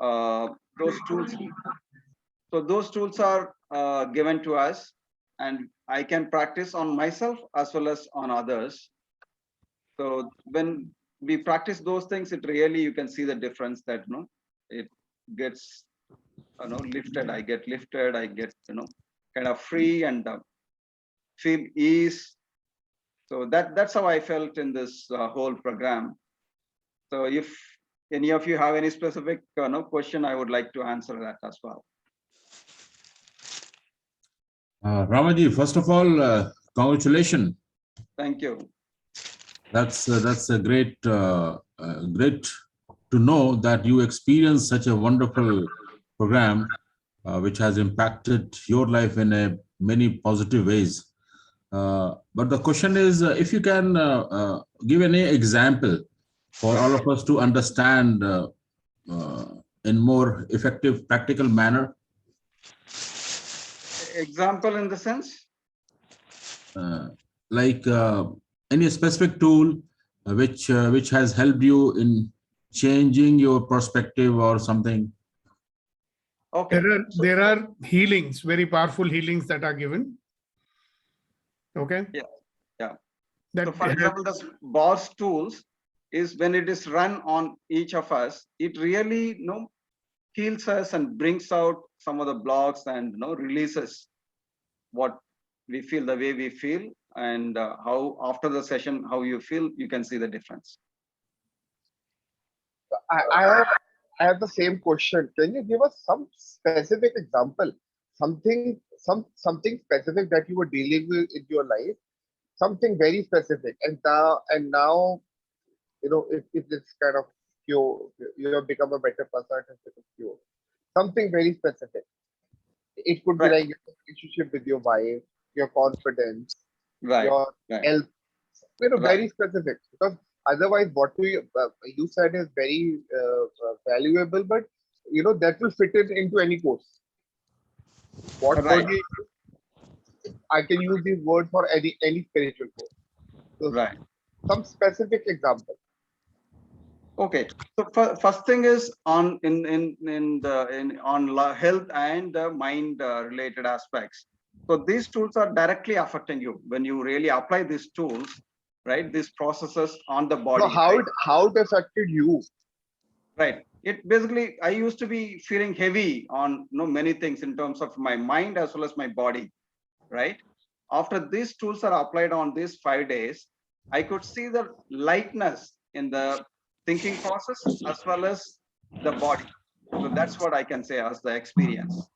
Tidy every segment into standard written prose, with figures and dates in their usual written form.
those tools. So those tools are given to us, and I can practice on myself as well as on others. So when we practice those things, it really, you can see the difference that, it gets, lifted. I get lifted. I get, kind of free and feel ease. So that's how I felt in this whole program. So if any of you have any specific question, I would like to answer that as well. Ramaji, first of all, congratulations. Thank you. That's a great great to know that you experienced such a wonderful program, which has impacted your life in many positive ways. But the question is, if you can give any example for all of us to understand in more effective, practical manner. Example in the sense? Like any specific tool which has helped you in changing your perspective or something. Okay. There are healings, very powerful healings that are given. Okay. Yeah. So for example, this boss tools is when it is run on each of us, it really heals us and brings out some of the blocks and releases what we feel, the way we feel, and how after the session, how you feel, you can see the difference. I have the same question. Can you give us some specific example, something specific that you were dealing with in your life, something very specific, and now if it's kind of you have become a better person, it's become pure. Something very specific. It could be like your relationship with your wife, your confidence, your health. Very specific, because otherwise what you said is very valuable, but that will fit it into any course. What word I can use these words for any spiritual course. So some specific example. Okay, so first thing is on health and mind related aspects. So these tools are directly affecting you when you really apply these tools, right? These processes on the body. So how it affected you? Right. It basically, I used to be feeling heavy on many things in terms of my mind as well as my body, right? After these tools are applied on these 5 days, I could see the lightness in the thinking process as well as the body. So that's what I can say as the experience.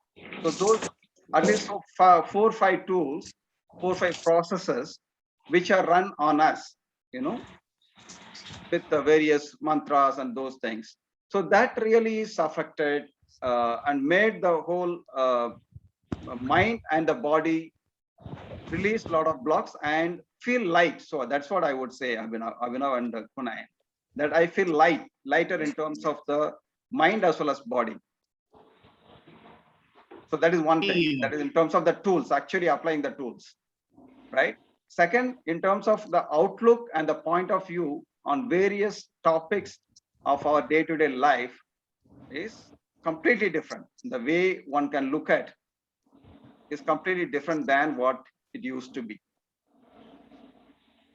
So those, at least 4 or 5 tools, 4 or 5 processes which are run on us, with the various mantras and those things. So that really is affected and made the whole mind and the body release a lot of blocks and feel light. So that's what I would say, Abhinav and Kunal, that I feel lighter in terms of the mind as well as body. So that is one thing. That is in terms of the tools, actually applying the tools, right? Second, in terms of the outlook and the point of view on various topics of our day-to-day life is completely different. The way one can look at is completely different than what it used to be.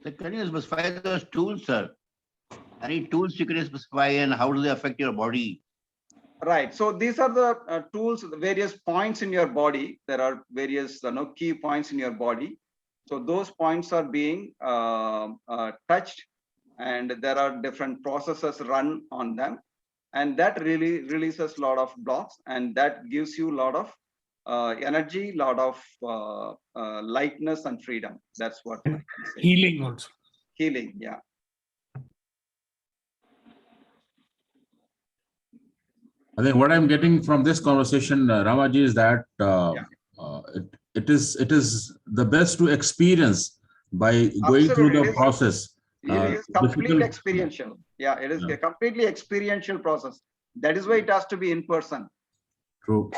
So can you specify those tools, sir? Any tools you can specify, and how do they affect your body? Right. So these are the tools, the various points in your body. There are various key points in your body. So those points are being touched, and there are different processes run on them, and that really releases a lot of blocks, and that gives you a lot of energy, a lot of lightness and freedom. That's what I can say. Healing also. Healing, yeah. I think what I'm getting from this conversation, Ramaji, is that it is the best to experience by going through the process. It is completely experiential. Yeah, it is a completely experiential process. That is why it has to be in person. True.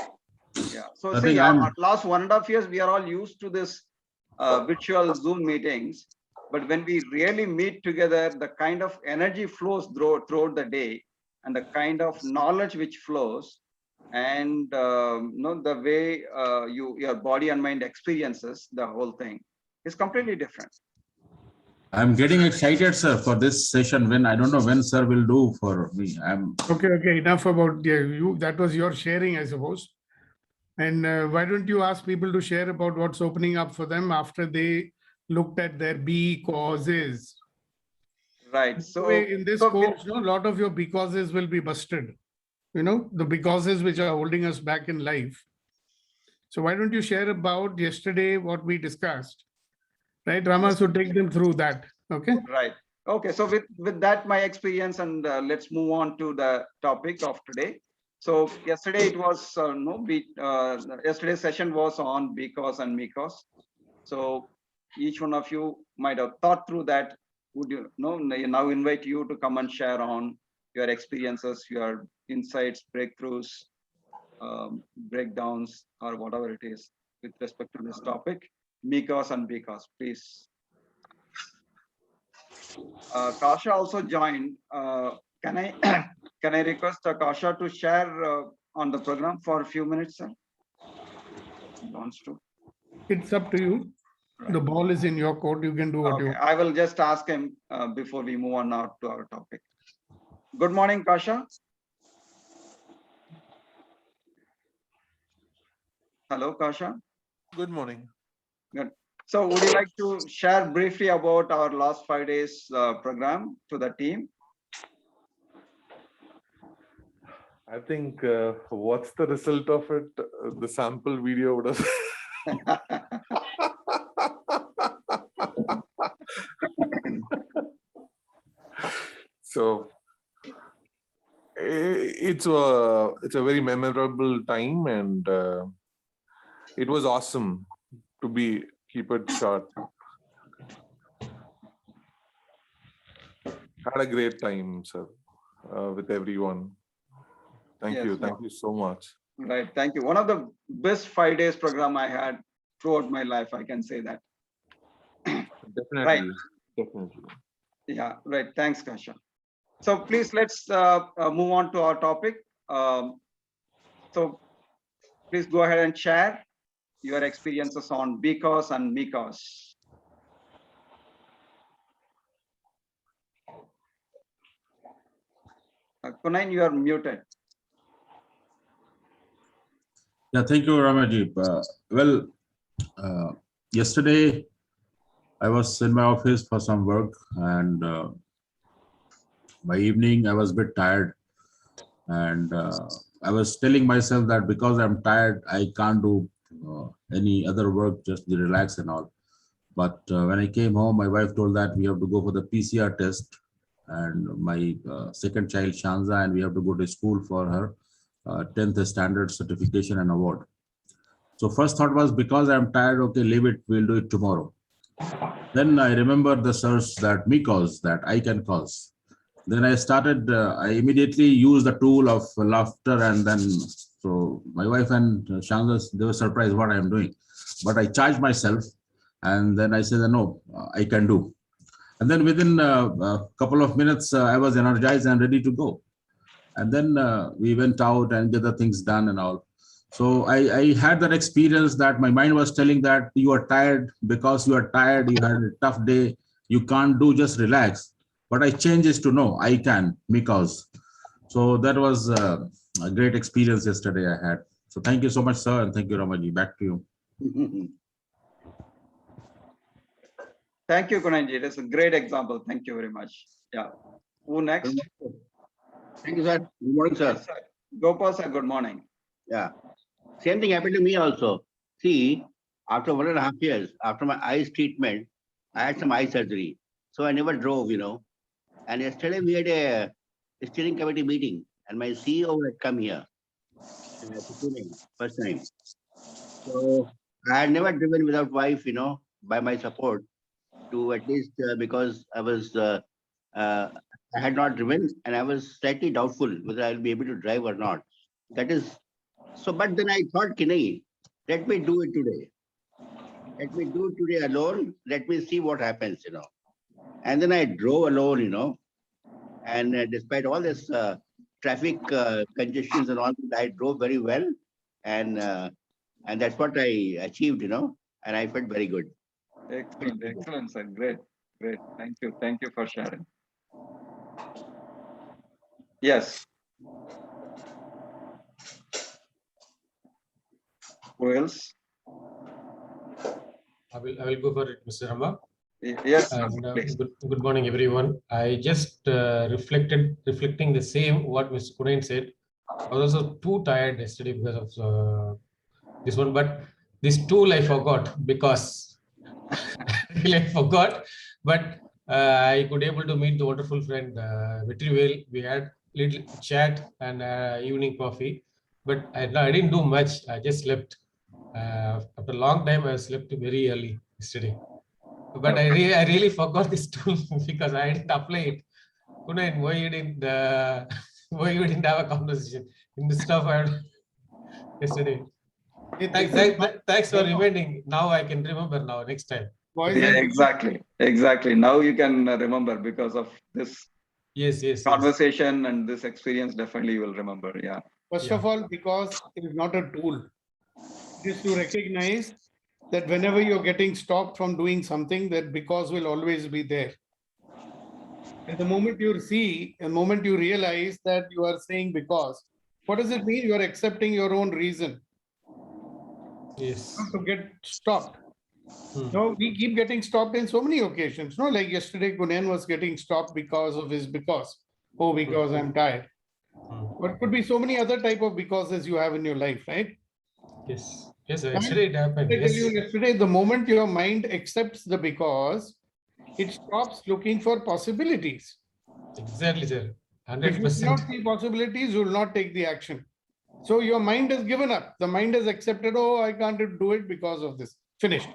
Yeah. So see, last 1.5 years, we are all used to this virtual Zoom meetings. But when we really meet together, the kind of energy flows throughout the day, and the kind of knowledge which flows, and the way your body and mind experiences the whole thing is completely different. I'm getting excited, sir, for this session. When I don't know when sir will do for me. Okay. Enough about you. That was your sharing, I suppose. And why don't you ask people to share about what's opening up for them after they looked at their causes? Right. So in this course, a lot of your causes will be busted. The causes which are holding us back in life. So why don't you share about yesterday what we discussed? Right, Rama, so take them through that. Okay. Right. Okay. So with that, my experience, and let's move on to the topic of today. So yesterday it was yesterday's session was on because and mikos. So each one of you might have thought through that. Would you know? Now invite you to come and share on your experiences, your insights, breakthroughs, breakdowns, or whatever it is with respect to this topic, mikos and because, please. Kasha also joined. Can I can I request Kasha to share on the program for a few minutes, sir? He wants to. It's up to you. Right. The ball is in your court. You can do what you want. I will just ask him before we move on now to our topic. Good morning, Kasha. Hello, Kasha. Good morning. Good. So would you like to share briefly about our last 5 days program to the team? I think what's the result of it? The sample video would have. So it's a very memorable time, and it was awesome to keep it short. Had a great time, sir, with everyone. Thank you so much. Right, thank you. One of the best 5 days program I had throughout my life, I can say that. Definitely, right. Definitely. Yeah, right. Thanks, Kasha. So please let's move on to our topic. So please go ahead and share your experiences on because and mikos. Kunain, you are muted. Yeah, thank you, Ramaji. Yesterday I was in my office for some work, and by evening I was a bit tired, and I was telling myself that because I'm tired, I can't do any other work, just to relax and all. But when I came home, my wife told that we have to go for the PCR test, and my second child, Shanza, and we have to go to school for her 10th standard certification and award. So first thought was, because I'm tired, okay, leave it, we'll do it tomorrow. Then I remember the search that me cause, that I can cause. Then I started, I immediately used the tool of laughter, and then, so my wife and Shanza, they were surprised what I am doing. But I charged myself, and then I said, no, I can do. And then within a couple of minutes, I was energized and ready to go. And then we went out and get the things done and all. So I had that experience that my mind was telling that you are tired. Because you are tired, you had a tough day, you can't do, just relax. But I changed it to no, I can, because. So that was a great experience yesterday I had. So thank you so much, sir, and thank you, Ramaji. Back to you. Thank you, Kunanji. That's a great example. Thank you very much. Yeah. Who next? Thank you, sir. Good morning, sir. Yes, sir. Gopal, sir, good morning. Yeah. Same thing happened to me also. See, after 1.5 years, after my eyes treatment, I had some eye surgery. So I never drove, And yesterday we had a steering committee meeting, and my CEO had come here. First time. So I had never driven without wife, by my support, to at least because I was I had not driven, and I was slightly doubtful whether I'll be able to drive or not. That is so. But then I thought, Kinai, let me do it today. Let me do it today alone. Let me see what happens, And then I drove alone, And despite all this traffic congestions and all. I drove very well, and that's what I achieved, and I felt very good. Excellent, excellent, sir. Great, great. Thank you for sharing. Yes. Who else? I will go for it, Mr. Rama. Yes, And please. good morning, everyone. I just reflecting the same what Mr. Kunain said. I was also too tired yesterday because of this one, but this tool I forgot because really I forgot. But I could able to meet the wonderful friend Vetrivel. We had little chat and evening coffee, but I didn't do much. I just slept. After a long time, I slept very early yesterday. But I really forgot this tool because I didn't apply it. Kunain, why you didn't why you didn't have a conversation in the stuff I had yesterday? Thanks for reminding. Now I can remember now next time. Yeah, exactly. Now you can remember because of this Yes. conversation and this experience. Definitely, you will remember. Yeah. First of all, because it is not a tool. It is to recognize that whenever you're getting stopped from doing something, that because will always be there. And the moment you realize that you are saying because, what does it mean? You are accepting your own reason. Yes. To get stopped. No, we keep getting stopped in so many occasions. No, like yesterday, Gunen was getting stopped because of his because. Oh, because I'm tired. But could be so many other type of becauses you have in your life, right? Yes. Yesterday it happened. I tell you, yesterday, the moment your mind accepts the because, it stops looking for possibilities. Exactly, sir. 100%. If you do not see possibilities, you will not take the action. So your mind has given up. The mind has accepted, oh, I can't do it because of this. Finished.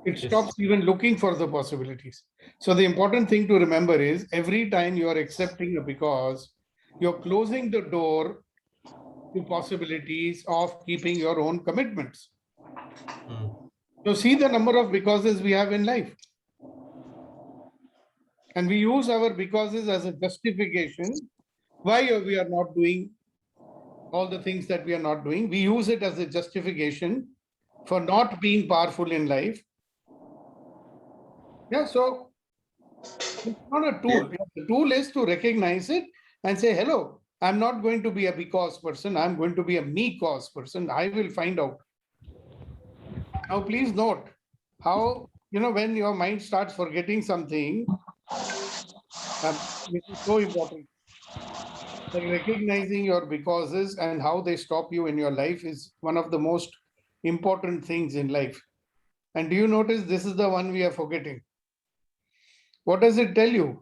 It stops even looking for the possibilities. So the important thing to remember is every time you are accepting a because, you're closing the door to possibilities of keeping your own commitments. So see the number of becauses we have in life. And we use our becauses as a justification why we are not doing all the things that we are not doing. We use it as a justification for not being powerful in life. Yeah, so it's not a tool. The tool is to recognize it and say, hello, I'm not going to be a because person. I'm going to be a me cause person. I will find out. Now, please note how, when your mind starts forgetting something, which is so important. Like recognizing your becauses and how they stop you in your life is one of the most important things in life. And do you notice this is the one we are forgetting? What does it tell you?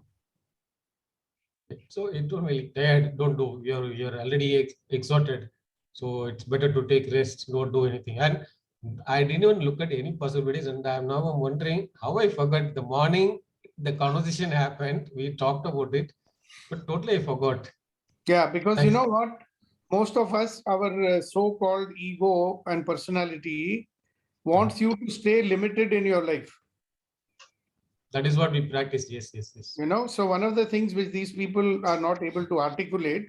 So it told me, Dad, don't do. You're already exhausted. So it's better to take rest, don't do anything. And I didn't even look at any possibilities. And I'm wondering how I forgot the morning the conversation happened. We talked about it, but totally I forgot. Yeah, because you know what? Most of us, our so-called ego and personality wants you to stay limited in your life. That is what we practice. Yes. So one of the things which these people are not able to articulate,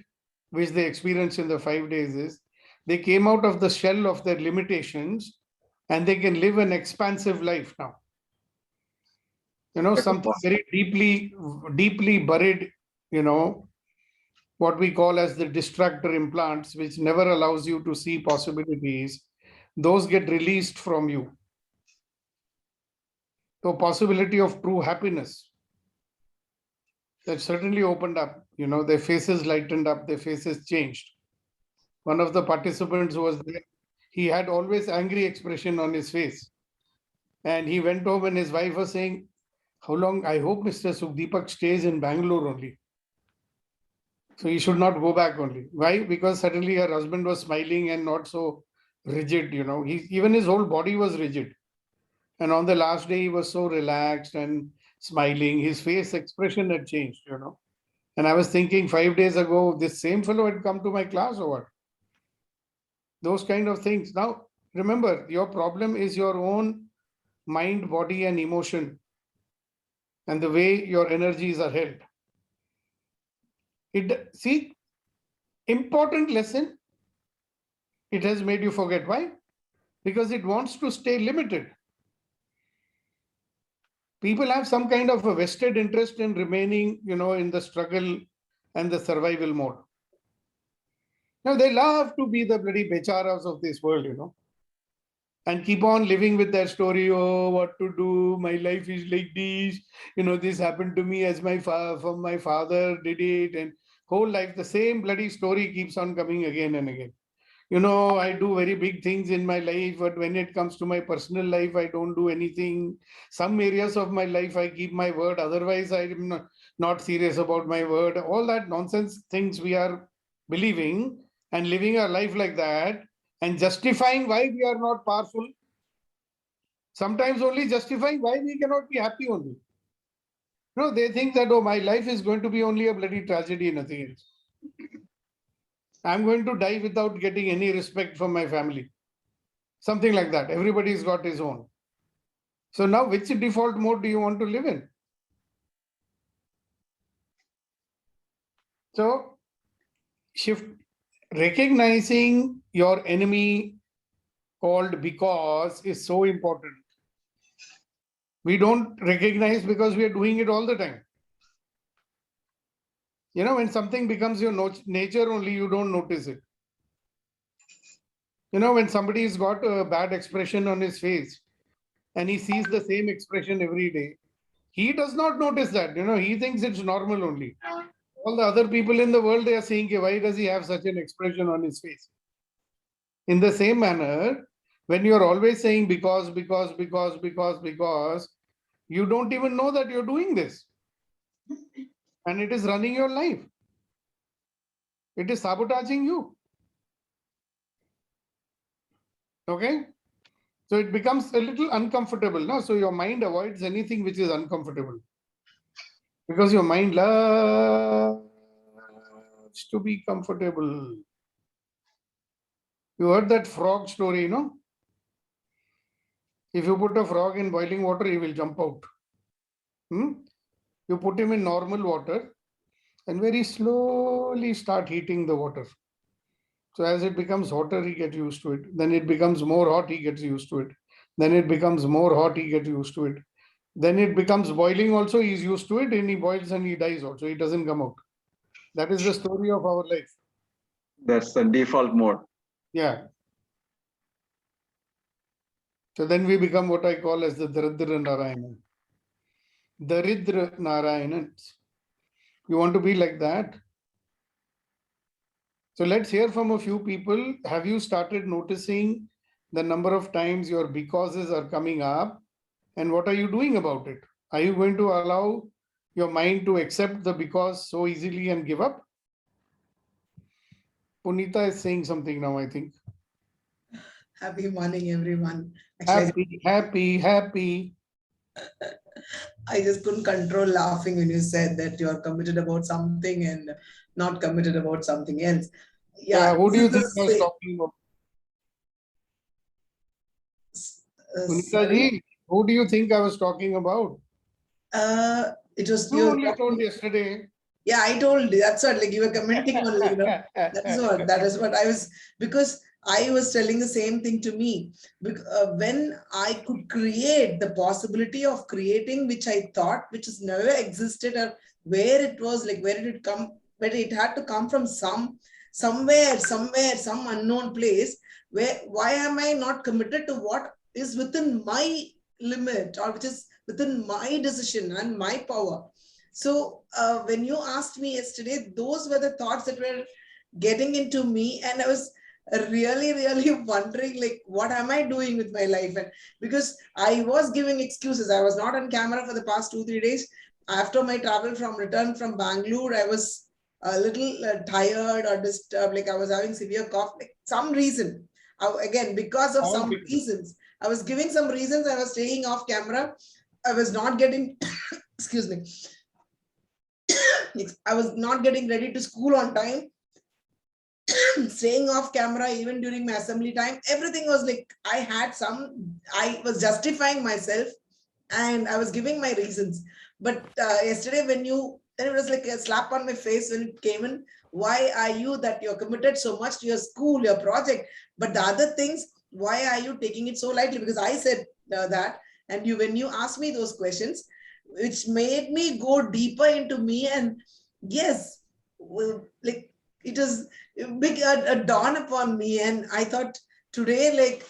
which they experience in the 5 days, is they came out of the shell of their limitations and they can live an expansive life now. Something very deeply buried, what we call as the distractor implants, which never allows you to see possibilities, those get released from you. So possibility of true happiness, that certainly opened up, their faces lightened up, their faces changed. One of the participants who was there, he had always angry expression on his face. And he went home and his wife was saying, how long, I hope Mr. Sukhdeepak stays in Bangalore only. So he should not go back only. Why? Because suddenly her husband was smiling and not so rigid, even his whole body was rigid. And on the last day, he was so relaxed and smiling. His face expression had changed, And I was thinking 5 days ago, this same fellow had come to my class or what? Those kind of things. Now, remember, your problem is your own mind, body, and emotion, and the way your energies are held. See, Important lesson, it has made you forget. Why? Because it wants to stay limited. People have some kind of a vested interest in remaining, in the struggle and the survival mode. Now, they love to be the bloody becharas of this world, and keep on living with their story. Oh, what to do? My life is like this. This happened to me as my father did it, and whole life the same bloody story keeps on coming again and again. I do very big things in my life, but when it comes to my personal life, I don't do anything. Some areas of my life, I keep my word. Otherwise, I'm not serious about my word. All that nonsense things we are believing and living our life like that and justifying why we are not powerful. Sometimes only justifying why we cannot be happy only. They think that, oh, my life is going to be only a bloody tragedy, nothing else. I'm going to die without getting any respect from my family. Something like that. Everybody's got his own. So now which default mode do you want to live in? So recognizing your enemy called because is so important. We don't recognize because we are doing it all the time. When something becomes your nature only, you don't notice it. When somebody's got a bad expression on his face and he sees the same expression every day, he does not notice that. He thinks it's normal only. All the other people in the world, they are saying, why does he have such an expression on his face? In the same manner, when you're always saying because, you don't even know that you're doing this. And it is running your life. It is sabotaging you. Okay? So it becomes a little uncomfortable. No? So your mind avoids anything which is uncomfortable. Because your mind loves to be comfortable. You heard that frog story, If you put a frog in boiling water, he will jump out. You put him in normal water and very slowly start heating the water. So as it becomes hotter, he gets used to it. Then it becomes more hot, he gets used to it. Then it becomes more hot, he gets used to it. Then it becomes boiling also, he's used to it, and he boils and he dies also. He doesn't come out. That is the story of our life. That's the default mode. Yeah. So then we become what I call as the Daridra Narayanan. Daridra Narayanans. You want to be like that? So let's hear from a few people. Have you started noticing the number of times your becauses are coming up? And what are you doing about it? Are you going to allow your mind to accept the because so easily and give up? Punita is saying something now, I think. Happy morning, everyone. Happy. I just couldn't control laughing when you said that you're committed about something and not committed about something else. Yeah. Who do you think I was talking about? Punita ji, who do you think I was talking about? It was you only told yesterday. Yeah, I told you. That's what, like you were commenting only, that is what I was, because I was telling the same thing to me. When I could create the possibility of creating, which I thought, which has never existed, or where it was, like where did it come, but it had to come from somewhere, some unknown place. Why am I not committed to what is within my limit, or which is within my decision and my power? So when you asked me yesterday, those were the thoughts that were getting into me, and I was really wondering, like, what am I doing with my life? And because I was giving excuses, I was not on camera for the past 2-3 days. After my return from Bangalore, I was a little tired or disturbed, like I was having severe cough, like some reason. Again, because of some reasons, I was giving some reasons. I was staying off camera. I was not getting, excuse me. I was not getting ready to school on time, staying off camera even during my assembly time. Everything was like, I was justifying myself and I was giving my reasons. But yesterday then it was like a slap on my face when it came in. Why are you that you're committed so much to your school, your project, but the other things, why are you taking it so lightly? Because I said that, and when you asked me those questions, which made me go deeper into me, and yes, like it was big a dawn upon me, and I thought today, like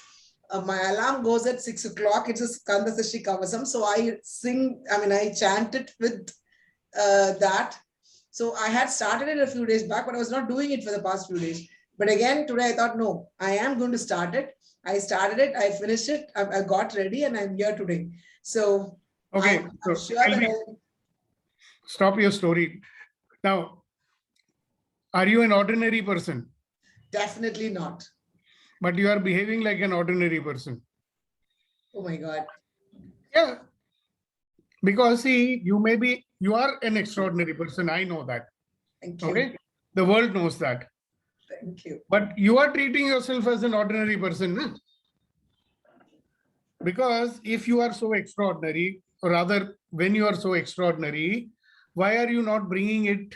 my alarm goes at 6 o'clock. It's a Skanda Sashi Kavasam, so I sing. I mean, I chant it with that. So I had started it a few days back, but I was not doing it for the past few days. But again, today I thought, no, I am going to start it. I started it, I finished it, I got ready, and I'm here today. So Okay, I'm so sure that stop your story. Now, are you an ordinary person? definitely not. But you are behaving like an ordinary person. Oh my God. Yeah. Because see, you are an extraordinary person. I know that. Thank you. Okay. The world knows that. Thank you. But you are treating yourself as an ordinary person. No? Because if you are so extraordinary, or rather, when you are so extraordinary, why are you not bringing it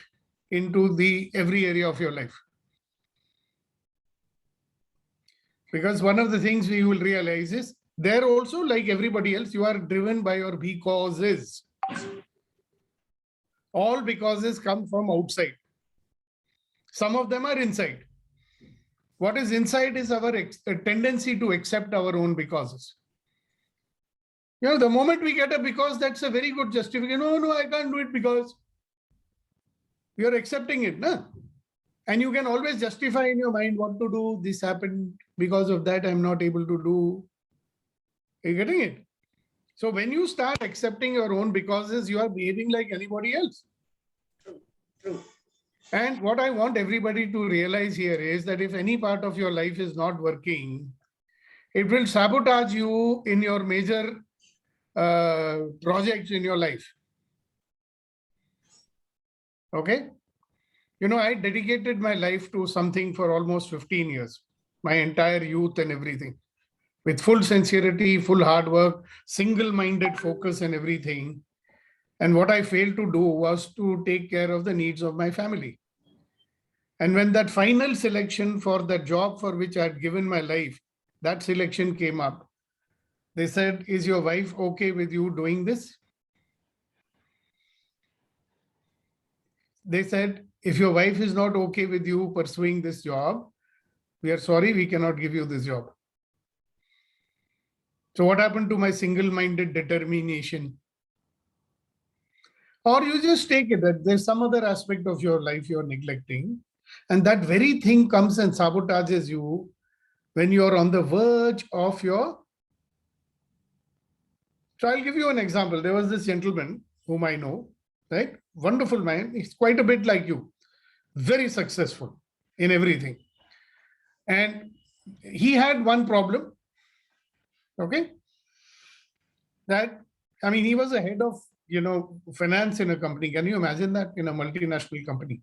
into the every area of your life? Because one of the things we will realize is there also, like everybody else, you are driven by your becauses. All becauses come from outside. Some of them are inside. What is inside is our tendency to accept our own becauses. You know, the moment we get a because, that's a very good justification. No, I can't do it because you're accepting it. No? And you can always justify in your mind what to do. This happened because of that. I'm not able to do. Are you getting it? So when you start accepting your own becauses, you are behaving like anybody else. True. And what I want everybody to realize here is that if any part of your life is not working, it will sabotage you in your major projects in your life. Okay? You know, I dedicated my life to something for almost 15 years, my entire youth and everything, with full sincerity, full hard work, single-minded focus and everything. And what I failed to do was to take care of the needs of my family. And when that final selection for the job for which I had given my life, that selection came up. They said, is your wife okay with you doing this? They said, if your wife is not okay with you pursuing this job, we are sorry, we cannot give you this job. So what happened to my single-minded determination? Or you just take it that there's some other aspect of your life you're neglecting, and that very thing comes and sabotages you when you're on the verge of your. So I'll give you an example. There was this gentleman whom I know, right? Wonderful man. He's quite a bit like you, very successful in everything. And he had one problem, okay? That, I mean, he was a head of, finance in a company. Can you imagine that, in a multinational company?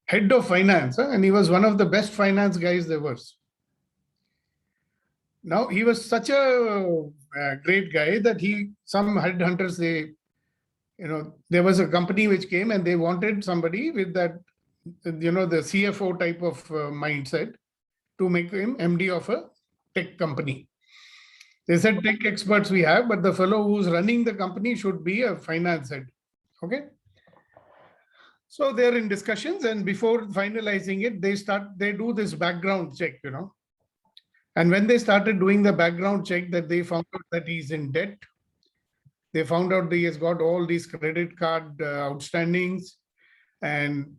Head of finance, and he was one of the best finance guys there was. Now, he was such a great guy that some headhunters, there was a company which came and they wanted somebody with that, the CFO type of mindset to make him MD of a tech company. They said tech experts we have, but the fellow who's running the company should be a finance head. Okay. So they're in discussions, and before finalizing it, they do this background check, And when they started doing the background check, that they found out that he's in debt. They found out that he has got all these credit card outstandings, and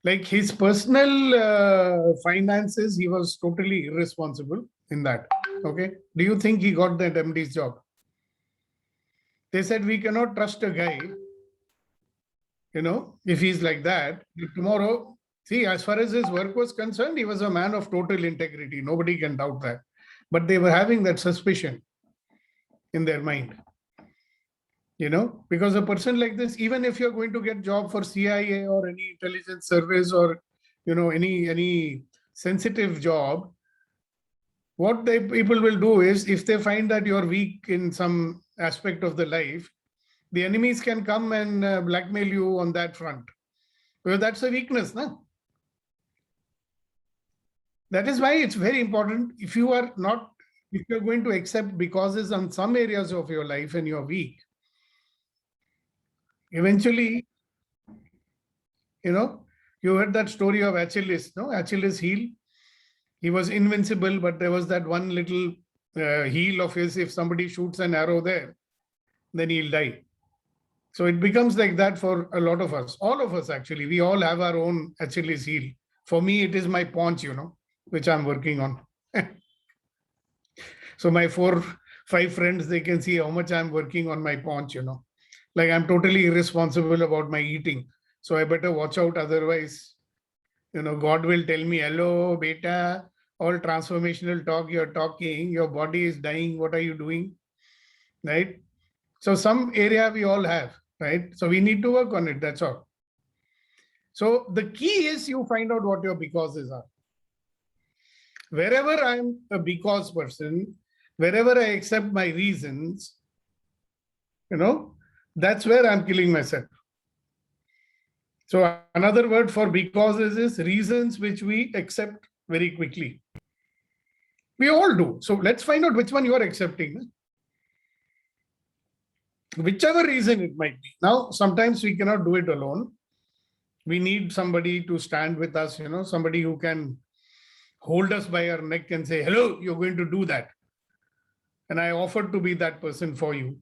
like his personal finances, he was totally irresponsible in that. Okay. Do you think he got that MD's job? They said, we cannot trust a guy, if he's like that. Tomorrow, see, as far as his work was concerned, he was a man of total integrity. Nobody can doubt that. But they were having that suspicion in their mind. Because a person like this, even if you're going to get job for CIA or any intelligence service or, any sensitive job, what people will do is, if they find that you're weak in some aspect of the life, the enemies can come and blackmail you on that front. Because that's a weakness, no? That is why it's very important. If you're going to accept because on some areas of your life and you're weak, eventually, you heard that story of Achilles, no? Achilles' heel. He was invincible, but there was that one little heel of his. If somebody shoots an arrow there, then he'll die. So it becomes like that for a lot of us. All of us, actually. We all have our own Achilles heel. For me, it is my paunch, which I'm working on. So my 4-5 friends, they can see how much I'm working on my paunch, Like I'm totally irresponsible about my eating. So I better watch out. Otherwise, God will tell me, hello, beta, all transformational talk you're talking, your body is dying. What are you doing? Right? So some area we all have, right? So we need to work on it. That's all. So the key is you find out what your becauses are. Wherever I'm a because person, wherever I accept my reasons, that's where I'm killing myself. So another word for becauses is reasons which we accept very quickly. We all do. So let's find out which one you are accepting. Whichever reason it might be. Now, sometimes we cannot do it alone. We need somebody to stand with us, somebody who can hold us by our neck and say, hello, you're going to do that. And I offered to be that person for you.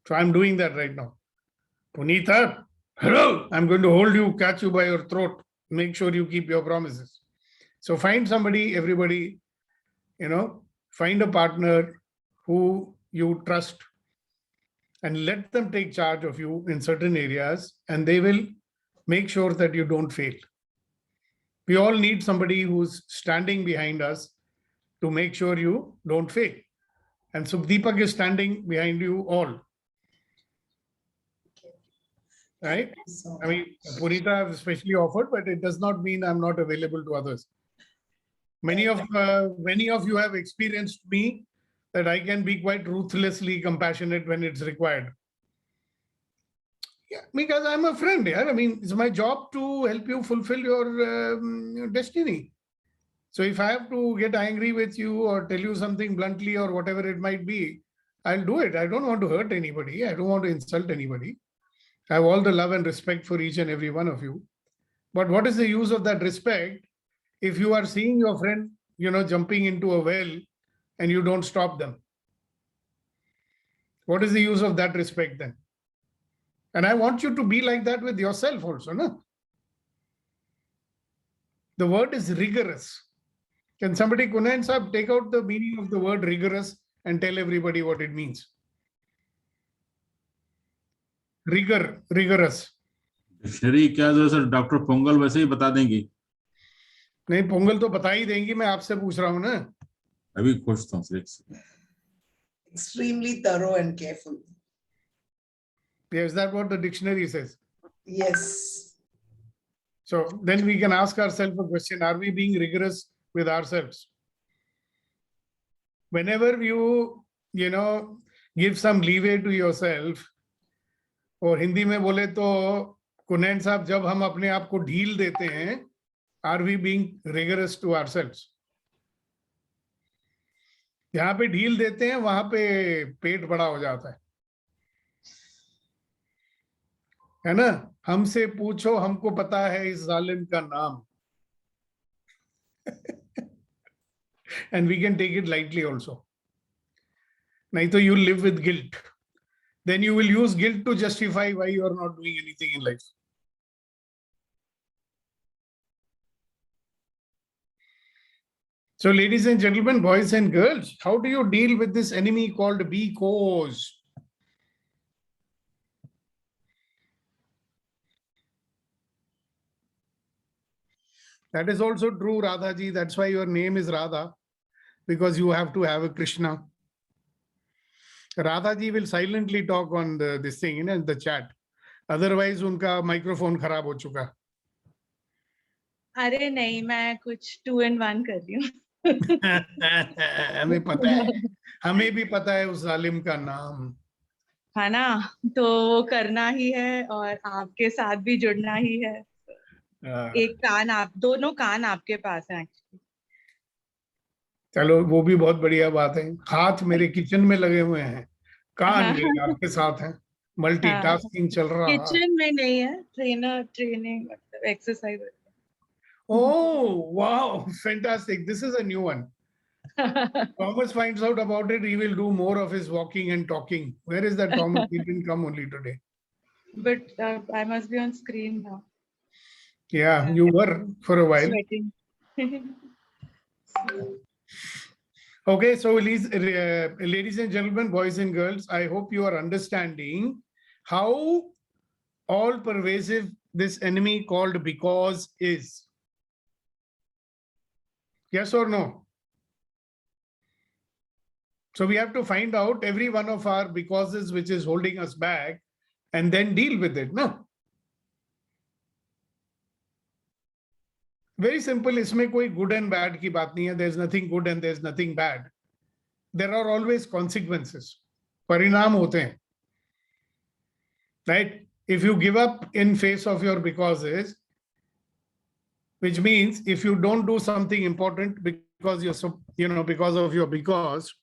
So I'm doing that right now. Punitha, hello, I'm going to hold you, catch you by your throat, make sure you keep your promises. So find somebody, everybody, find a partner who you trust and let them take charge of you in certain areas, and they will make sure that you don't fail. We all need somebody who's standing behind us to make sure you don't fail. And Sukhdeepak is standing behind you all. Right? I mean, Punita have especially offered, but it does not mean I'm not available to others. Many of you have experienced me that I can be quite ruthlessly compassionate when it's required. Yeah, because I'm a friend. Yeah, I mean, it's my job to help you fulfill your destiny. So if I have to get angry with you or tell you something bluntly or whatever it might be, I'll do it. I don't want to hurt anybody. I don't want to insult anybody. I have all the love and respect for each and every one of you. But what is the use of that respect if you are seeing your friend, jumping into a well and you don't stop them? What is the use of that respect then? And I want you to be like that with yourself also, no? The word is rigorous. Can somebody, Kunayan Sahib, take out the meaning of the word rigorous and tell everybody what it means? Rigorous. Dictionary क्या जरूरत है? Doctor Pongal वैसे ही बता देंगी. नहीं, पोंगल तो बता ही देंगी. मैं आपसे पूछ रहा हूँ ना. अभी पूछता हूँ. Extremely thorough and careful. Yeah, is that what the dictionary says? Yes. So then we can ask ourselves a question: are we being rigorous with ourselves? Whenever you give some leeway to yourself, और हिंदी में बोले तो कुनैन साहब, जब हम अपने आप को ढील देते हैं, are we being rigorous to ourselves? जहां पे ढील देते हैं वहां पे पेट बड़ा हो जाता है ना? हमसे पूछो, हमको पता है इस जालिम का नाम. And we can take it lightly also. नहीं तो you live with guilt. Then you will use guilt to justify why you are not doing anything in life. So ladies and gentlemen, boys and girls, how do you deal with this enemy called because? That is also true, Radha ji. That's why your name is Radha, because you have to have a Krishna. Radha ji will silently talk on this thing in the chat. Otherwise, उनका microphone खराब हो चुका. अरे नहीं, मैं कुछ 2 in 1 कर रही हूँ. हमें पता है, हमें भी पता है उस जालिम का नाम. है ना, तो वो करना ही है और आपके साथ भी जुड़ना ही है। एक कान आप, दोनों कान आपके पास है एक्चुअली। चलो वो भी बहुत बढ़िया बात है। हाथ मेरे किचन में लगे हुए हैं, कान मेरे आपके साथ हैं, मल्टीटास्किंग चल रहा है। किचन में नहीं है, ट्रेनिंग मतलब exercise. Oh, wow, fantastic. This is a new one. Thomas finds out about it, he will do more of his walking and talking. Where is that Thomas? He didn't come only today. But I must be on screen now. Yeah, you were for a while. Sweating. Okay, so ladies and gentlemen, boys and girls, I hope you are understanding how all pervasive this enemy called because is. Yes or no? So we have to find out every one of our becauses which is holding us back and then deal with it. No? Very simple. इसमें कोई good and bad की बात नहीं है. There's nothing good and there's nothing bad. There are always consequences. परिणाम होते हैं. Right? If you give up in face of your becauses, which means if you don't do something important because because of your because,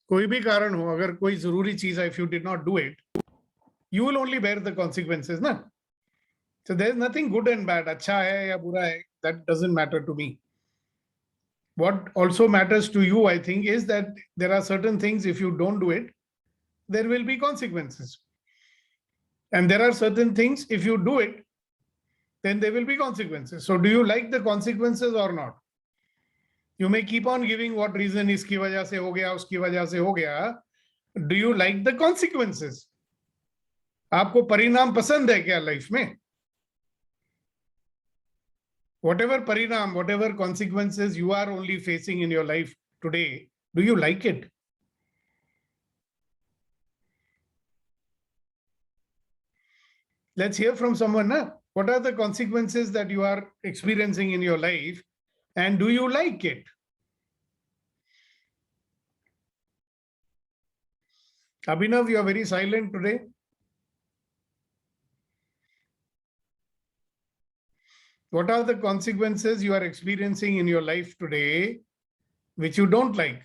कोई भी कारण हो, अगर कोई जरूरी चीज है, if you did not do it, you will only bear the consequences, ना? So there is nothing good and bad. अच्छा है या बुरा है, that doesn't matter to me. What also matters to you, I think, is that there are certain things, if you don't do it, there will be consequences. And there are certain things, if you do it, then there will be consequences. So do you like the consequences or not? You may keep on giving what reason इसकी वजह से हो गया, उसकी वजह से हो गया. Do you like the consequences? आपको परिणाम पसंद है क्या लाइफ में? Whatever parinam, whatever consequences you are only facing in your life today, do you like it? Let's hear from someone. Na? What are the consequences that you are experiencing in your life and do you like it? Abhinav, you are very silent today. What are the consequences you are experiencing in your life today which you don't like?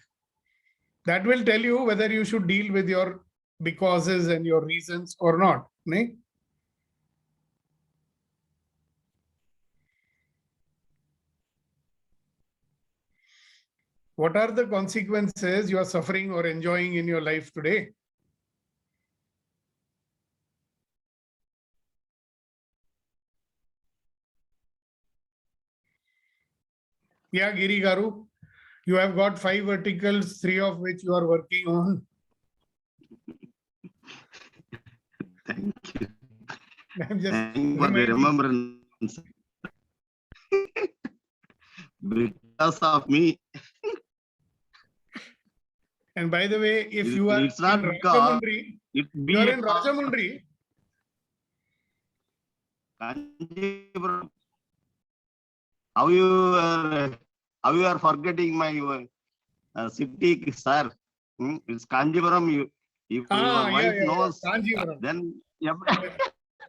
That will tell you whether you should deal with your becauses and your reasons or not. Nahin? What are the consequences you are suffering or enjoying in your life today? Yeah, Giri Garu, you have got 5 articles, 3 of which you are working on. Thank you. I'm just Thank you for the remembrance. Because of me. And by the way, if you are It's not in because Rajamundry, it you are in be Rajamundry. Kanchipuram. How you are forgetting my city, sir? It's Kanchipuram. If your wife knows, Kanjivaram. then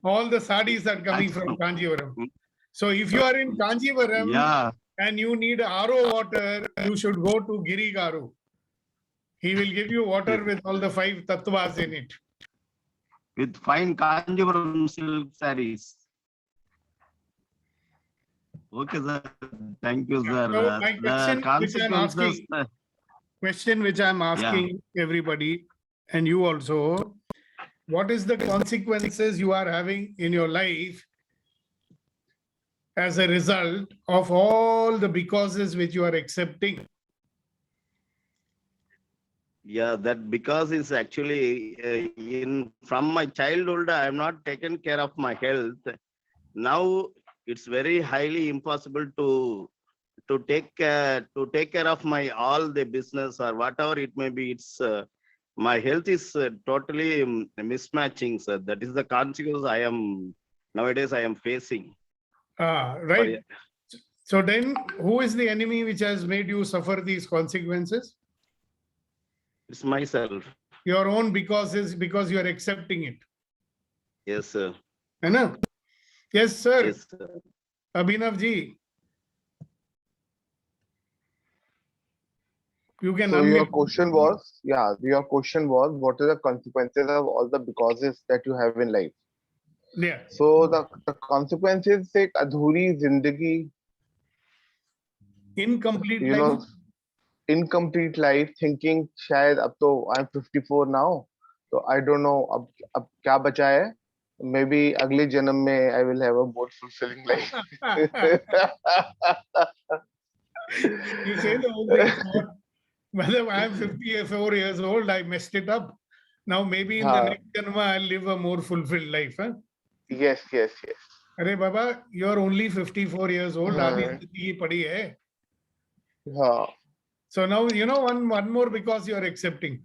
All the sadis are coming from Kanjivaram. So if you are in Kanjivaram yeah, and you need RO water, you should go to Giri Garu. He will give you water with all the 5 tattvas in it. with fine Kanchipuram silk sarees. Okay, sir. Thank you, sir. So my The consequences. question which I'm asking everybody and you also, what is the consequences you are having in your life as a result of all the becauses which you are accepting? Yeah, that because it's actually from my childhood, I am not taken care of my health. Now it's very highly impossible to take care of my all the business or whatever it may be. It's my health is totally mismatching, sir. That is the consequence I am facing. Right. So then who is the enemy which has made you suffer these consequences? It's myself. your own because is because you are accepting it. Yes, sir. है ना? Yes, sir. Yes, sir. Abhinav ji. You can So your unmute. question was, your question was, what are the consequences of all the becauses that you have in life? Yeah. So the consequences एक अधूरी जिंदगी, Incomplete you life. know, incomplete life, thinking शायद अब तो I'm 54 now, so I don't know अब क्या बचा है. Maybe अगले जन्म में I will have a more fulfilling life. You say the whole thing. Whether I'm 54 years old, I messed it up. Now maybe in the next janma, I'll live a more fulfilled life. Huh? Yes. Arey Baba, you're only 54 years old. Aadhi zindagi padi hai. So now, you know, one more because you're accepting.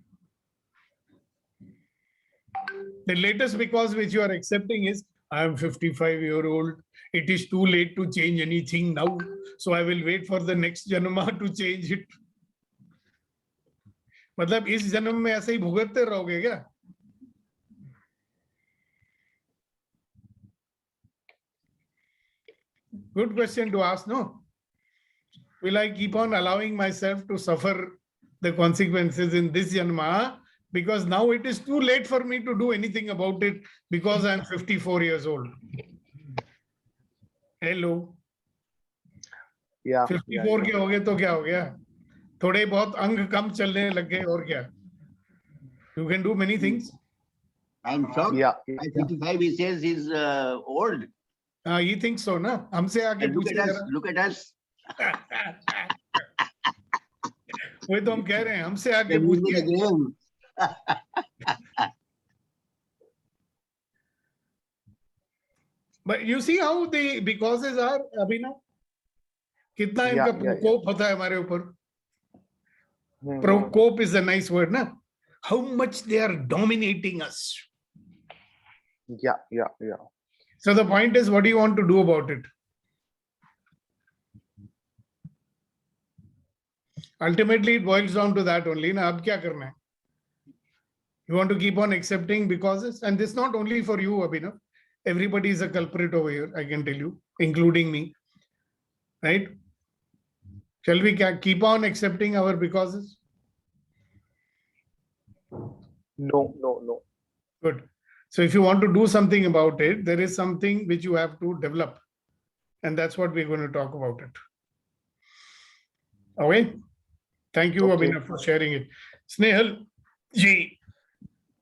The latest because which you are accepting is, I am 55-year-old. It is too late to change anything now. So I will wait for the next janma to change it. मतलब इस जन्म में ऐसे ही भुगतते रहोगे क्या? Good question to ask, no? Will I keep on allowing myself to suffer the consequences in this janma because now it is too late for me to do anything about it because I'm 54 years old? Hello. Yeah. 54 के हो गए तो क्या हो गया? थोड़े बहुत अंग कम चलने लग गए और क्या? You can do many things. I'm shocked. Yeah. At 55, he says he's old. He thinks so, na? हमसे आके And look पूछे at us. जरा. Look at us. वही तो हम कह रहे हैं, हमसे आके Then we पूछिए. the game. But you see how the becauses are, Abhinav? कितना इनका प्रकोप होता है हमारे ऊपर. Prokop is a nice word, na? How much they are dominating us. Yeah. So the point is, what do you want to do about it? Ultimately, it boils down to that only. Na, ab kya karna hai? You want to keep on accepting becauses, and this not only for you, Abhinav. Everybody is a culprit over here, I can tell you, including me. Right? Shall we keep on accepting our becauses? No. Good. So if you want to do something about it, there is something which you have to develop. And that's what we're going to talk about it. Okay. Thank you, Okay. Abhinav, for sharing it. Snehal ji,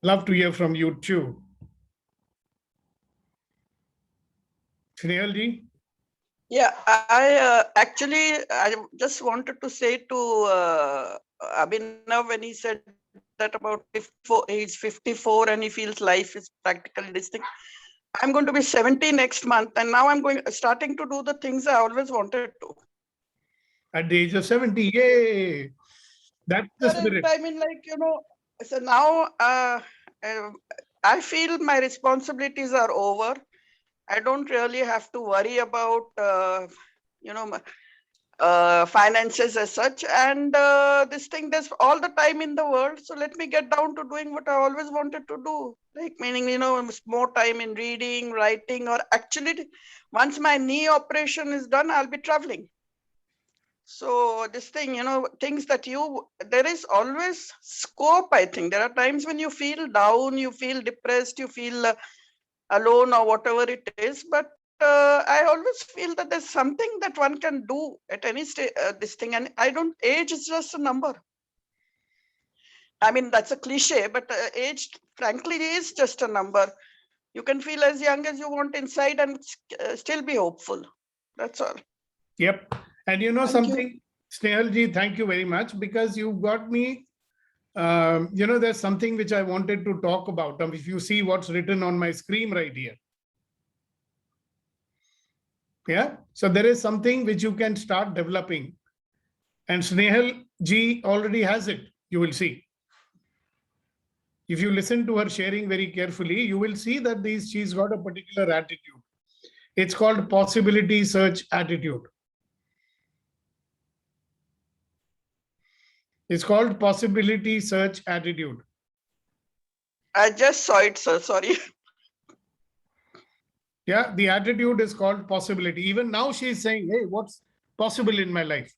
love to hear from you too. Snehal ji? Yeah, I just wanted to say to Abhinav when he said that about age 54 and he feels life is practically distinct. I'm going to be 70 next month, and now I'm starting to do the things I always wanted to. At the age of 70, yay! That's the spirit. I mean, like, you know, so now I feel my responsibilities are over. I don't really have to worry about, finances as such. And this thing, there's all the time in the world. So let me get down to doing what I always wanted to do. Like, meaning, you know, more time in reading, writing, or actually, once my knee operation is done, I'll be traveling. So this thing, you know, things that there is always scope, I think. There are times when you feel down, you feel depressed, you feel alone or whatever it is. But I always feel that there's something that one can do at any stage, this thing. And age is just a number. I mean, that's a cliche, but age, frankly, is just a number. You can feel as young as you want inside and still be hopeful. That's all. Yep. And you know something, Snehal ji, thank you very much, because you got me, there's something which I wanted to talk about. If you see what's written on my screen right here. Yeah. So there is something which you can start developing. And Snehal ji already has it, you will see. If you listen to her sharing very carefully, you will see that she's got a particular attitude. It's called possibility search attitude. It's called possibility search attitude. I just saw it, sir. Sorry. Yeah, the attitude is called possibility. Even now she is saying, hey, what's possible in my life?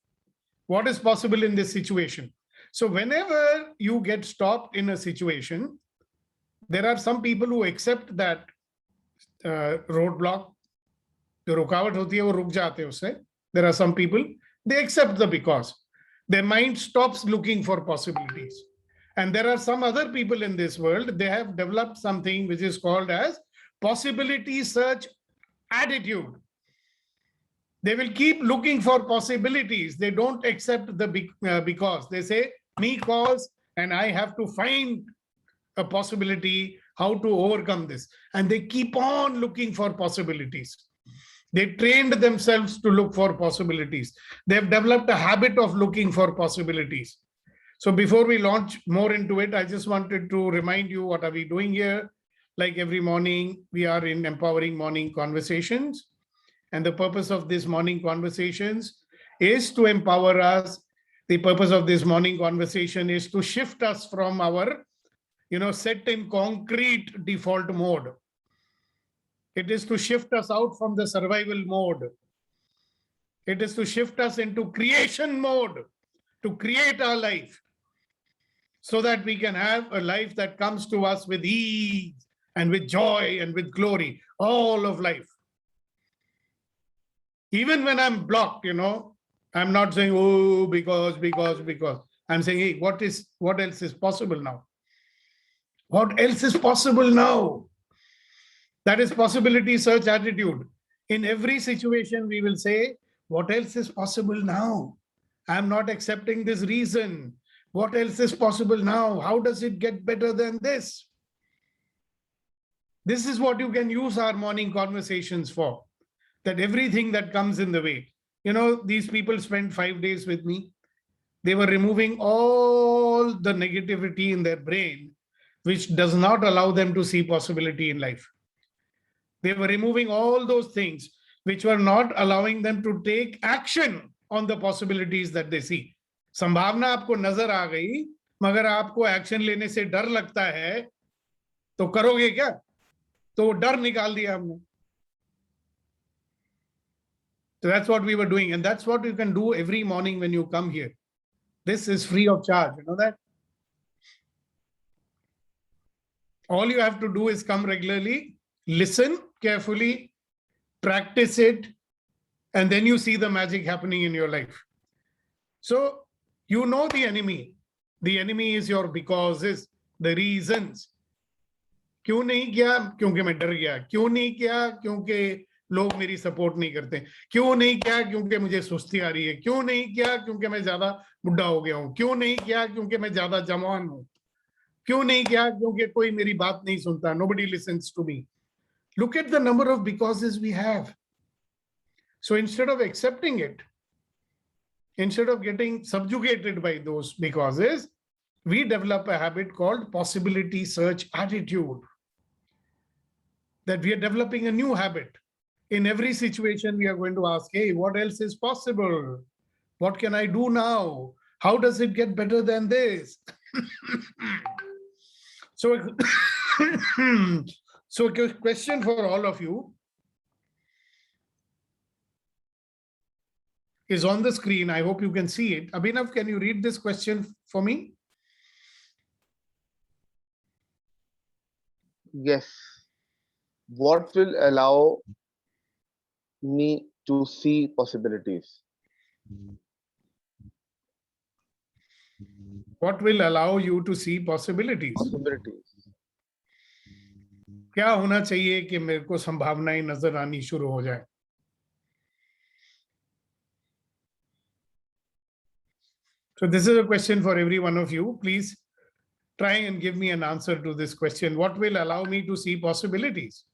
What is possible in this situation? So whenever you get stopped in a situation, there are some people who accept that roadblock. जो रुकावट होती है वो रुक जाते हैं उससे. There are some people, they accept the because. Their mind stops looking for possibilities. And there are some other people in this world, they have developed something which is called as possibility search attitude. They will keep looking for possibilities. They don't accept the because. They say, me cause, and I have to find a possibility, how to overcome this. And they keep on looking for possibilities. They trained themselves to look for possibilities. They've developed a habit of looking for possibilities. So before we launch more into it, I just wanted to remind you, what are we doing here? Like every morning, we are in empowering morning conversations. And the purpose of this morning conversations is to empower us. The purpose of this morning conversation is to shift us from our, set in concrete default mode. It is to shift us out from the survival mode. It is to shift us into creation mode, to create our life, so that we can have a life that comes to us with ease and with joy and with glory, all of life. Even when I'm blocked, I'm not saying, oh, because. I'm saying, hey, what else is possible now? What else is possible now? That is possibility search attitude. In every situation, we will say, what else is possible now? I'm not accepting this reason. What else is possible now? How does it get better than this? This is what you can use our morning conversations for. That everything that comes in the way. These people spent 5 days with me. They were removing all the negativity in their brain, which does not allow them to see possibility in life. They were removing all those things which were not allowing them to take action on the possibilities that they see. संभावना आपको नजर आ गई, मगर आपको action लेने से डर लगता है, तो करोगे क्या? तो डर निकाल दिया हमने. So that's what we were doing, and that's what you can do every morning when you come here. This is free of charge, you know that? All you have to do is come regularly, listen carefully, practice it, and then you see the magic happening in your life. So you know the enemy. The enemy is your becauses, the reasons. क्यों नहीं किया? क्योंकि मैं डर गया. क्यों नहीं किया? क्योंकि लोग मेरी सपोर्ट नहीं करते. क्यों नहीं किया? क्योंकि मुझे सुस्ती आ रही है. क्यों नहीं किया? क्योंकि मैं ज्यादा बुढ़ा हो गया हूं. क्यों नहीं किया? क्योंकि मैं ज्यादा जवान हूं. क्यों नहीं किया? क्योंकि कोई मेरी बात नहीं सुनता. Nobody listens to me. Look at the number of becauses we have. So instead of accepting it, instead of getting subjugated by those becauses, we develop a habit called possibility search attitude. That we are developing a new habit. In every situation, we are going to ask, hey, what else is possible? What can I do now? How does it get better than this? So a question for all of you is on the screen. I hope you can see it. Abhinav, can you read this question for me? Yes. What will allow me to see possibilities? What will allow you to see possibilities? Possibilities. क्या होना चाहिए कि मेरे को संभावनाएं नजर आनी शुरू हो जाए? So this is a question for every one of you. Please try and give me an answer to this question. What will allow me to see possibilities?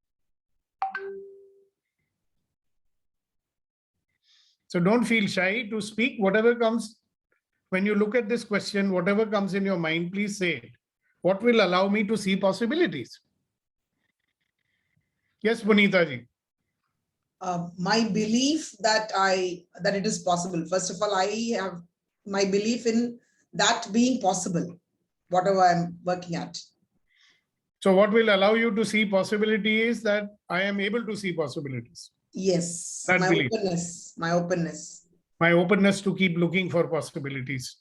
So don't feel shy to speak. Whatever comes, when you look at this question, whatever comes in your mind, please say it. What will allow me to see possibilities? Yes, Punita ji. My belief that it is possible. First of all, I have my belief in that being possible, whatever I'm working at. So what will allow you to see possibility is that I am able to see possibilities. Yes, That my belief. openness, my openness. My openness to keep looking for possibilities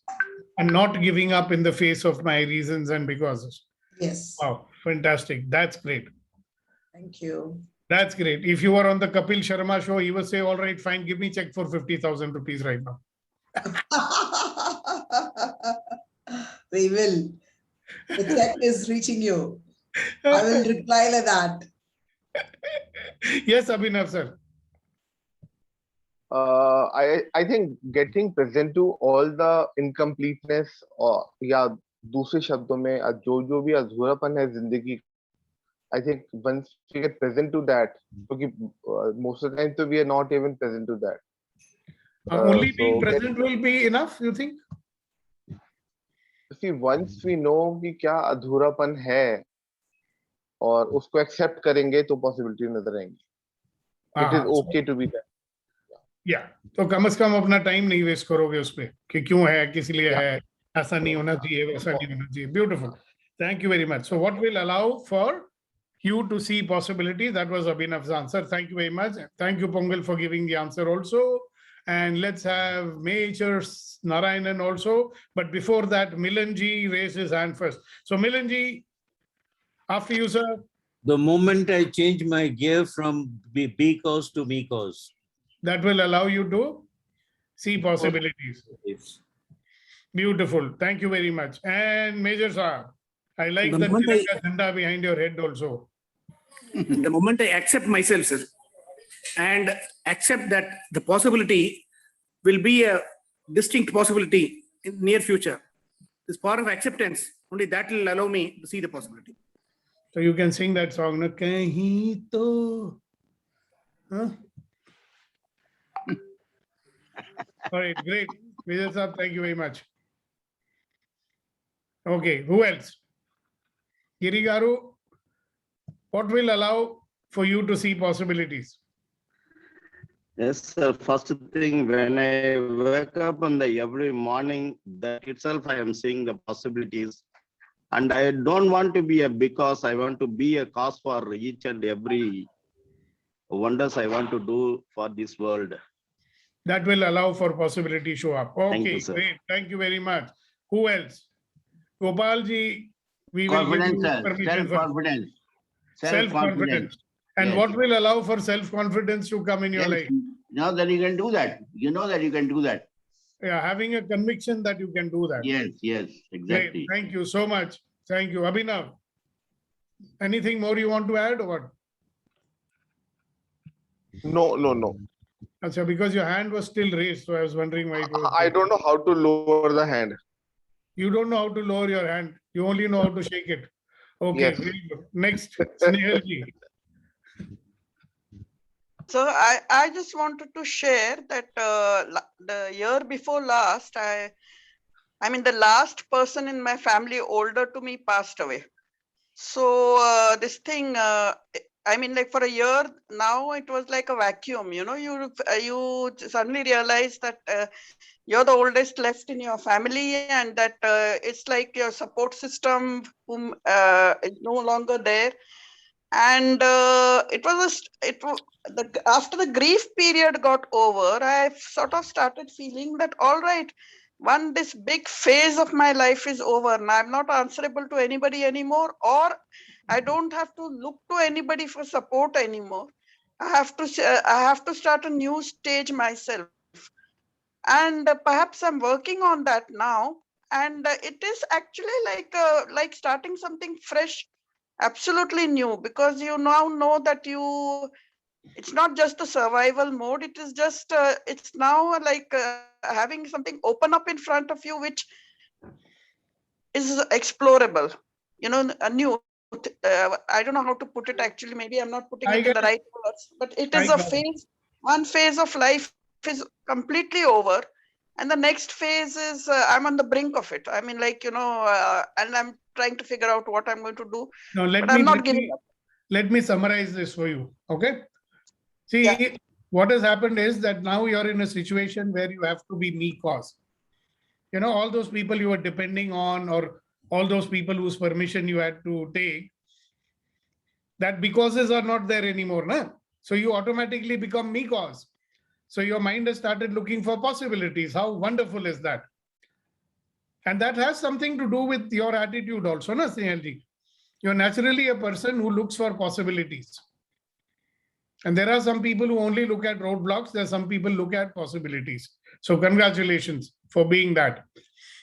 and not giving up in the face of my reasons and because. Yes. Wow, fantastic. That's great. Thank you. That's great. If you were on the Kapil Sharma show, he would say, all right, fine, give me check for 50,000 rupees right now. We will. The check is reaching you. I will reply like that. Yes, Abhinav sir. I think getting present to all the incompleteness or या दूसरे शब्दों में जो भी अधूरापन है जिंदगी, I think once we get present to that, क्योंकि most of the time तो we are not even present to that. Only being so present will be enough, you think? See, once we know कि क्या अधूरापन है और उसको accept करेंगे तो possibility नजर आएंगी. It is okay to be there. Yeah. तो कम से कम अपना टाइम नहीं वेस्ट करोगे उस पे कि क्यों है, किस लिए है, ऐसा नहीं होना चाहिए, वैसा नहीं होना चाहिए. Beautiful. Thank you very much. So what will allow for you to see possibility? That was Abhinav's answer. Thank you very much. Thank you, Pongal, for giving the answer also. And let's have Major Narayanan also. But before that, Milanji raised his hand first. So Milanji, after you, sir. The moment I change my gear from B course to B course. That will allow you to see possibilities. Beautiful. Thank you very much. And Major Saab, I like the Tiranga Jhanda behind your head also. The moment I accept myself, sir, and accept that the possibility will be a distinct possibility in near future, this power of acceptance, only that will allow me to see the possibility. So you can sing that song, na kahin to. Huh? All right, great. Vijay Saab, thank you very much. Okay, who else? Giri Garu, what will allow for you to see possibilities? Yes, sir. First thing, when I wake up on the every morning, that itself I am seeing the possibilities. And I don't want to be a because, I want to be a cause for each and every wonders I want to do for this world. That will allow for possibility show up. Okay, Thank you, sir. great. Thank you very much. Who else? Gopalji, we will give Confidence, you sir. permission for Self-confidence. self-confidence. And Yes. what will allow for self-confidence to come in your Yes. life? Now that you can do that. You know that you can do that. Yeah, having a conviction that you can do that. Yes, yes, exactly. Great. Thank you so much. Thank you. Abhinav, anything more you want to add or what? No. Achha, because your hand was still raised, so I was wondering why it was. I don't know how to lower the hand. You don't know how to lower your hand. You only know how to shake it. Okay, Yes. very good. Next, Snehalji. So I just wanted to share that the year before last, I mean the last person in my family older to me passed away. So this thing, I mean, like for a year now, it was like a vacuum. You know, you suddenly realize that you're the oldest left in your family, and that it's like your support system is no longer there. And after the grief period got over, I sort of started feeling that all right, this big phase of my life is over, and I'm not answerable to anybody anymore, or I don't have to look to anybody for support anymore. I have to start a new stage myself, and perhaps I'm working on that now. And it is actually like starting something fresh, absolutely new, because you now know that it's not just a survival mode. It is just it's now like having something open up in front of you, which is explorable. You know, a new. I don't know how to put it. Actually, maybe I'm not putting it in the right words. But it is a phase. One phase of life is completely over, and the next phase is I'm on the brink of it. I mean, like and I'm trying to figure out what I'm going to do. Now I'm not giving up. Let me summarize this for you. Okay. See, what has happened is that now you're in a situation where you have to be me cause. You know, all those people you were depending on, or all those people whose permission you had to take, That becauses are not there anymore. Na? So you automatically become me cause. So your mind has started looking for possibilities. How wonderful is that? And that has something to do with your attitude also, na, Snehalji? You're naturally a person who looks for possibilities. And there are some people who only look at roadblocks. There are some people look at possibilities. So congratulations for being that.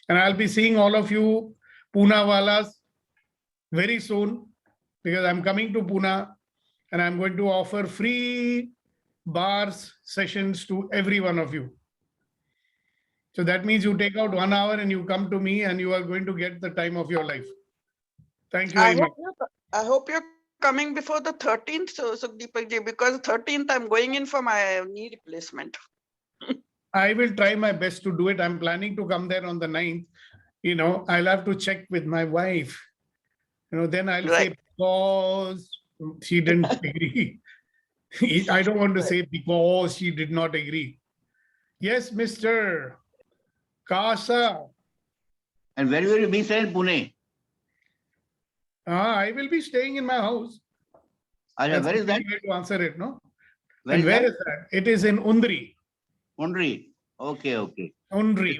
And I'll be seeing all of you Pune walas very soon, because I'm coming to Pune and I'm going to offer free bars sessions to every one of you. So that means you take out 1 hour and you come to me and you are going to get the time of your life. Thank you very much. I hope you're coming before the 13th, so Sukhdeepak ji, because 13th I'm going in for my knee replacement. I will try my best to do it. I'm planning to come there on the 9th. You know, I'll have to check with my wife. You know, then I'll say because she didn't agree. I don't want to say because she did not agree. Yes, Mr. Kasa. And where will you be, sir, in Pune? I will be staying in my house. Where is that? To answer it, no? Where is that? It is in Undri. Undri. Okay. Undri.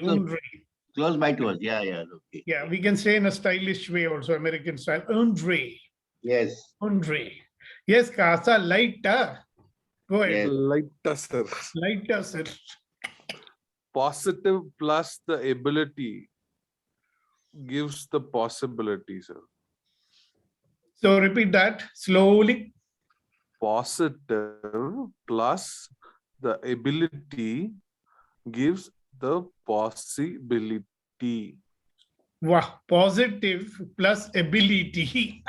Close by to us. Yeah. Okay. Yeah, we can say in a stylish way also, American style. Undri. Yes. Undri. Yes, Kasa, lighter. Go ahead. Yes. Lighter, sir. Lighter, sir. Positive plus the ability gives the possibility, sir. So repeat that slowly. Positive plus the ability gives the possibility. Wow, positive plus ability.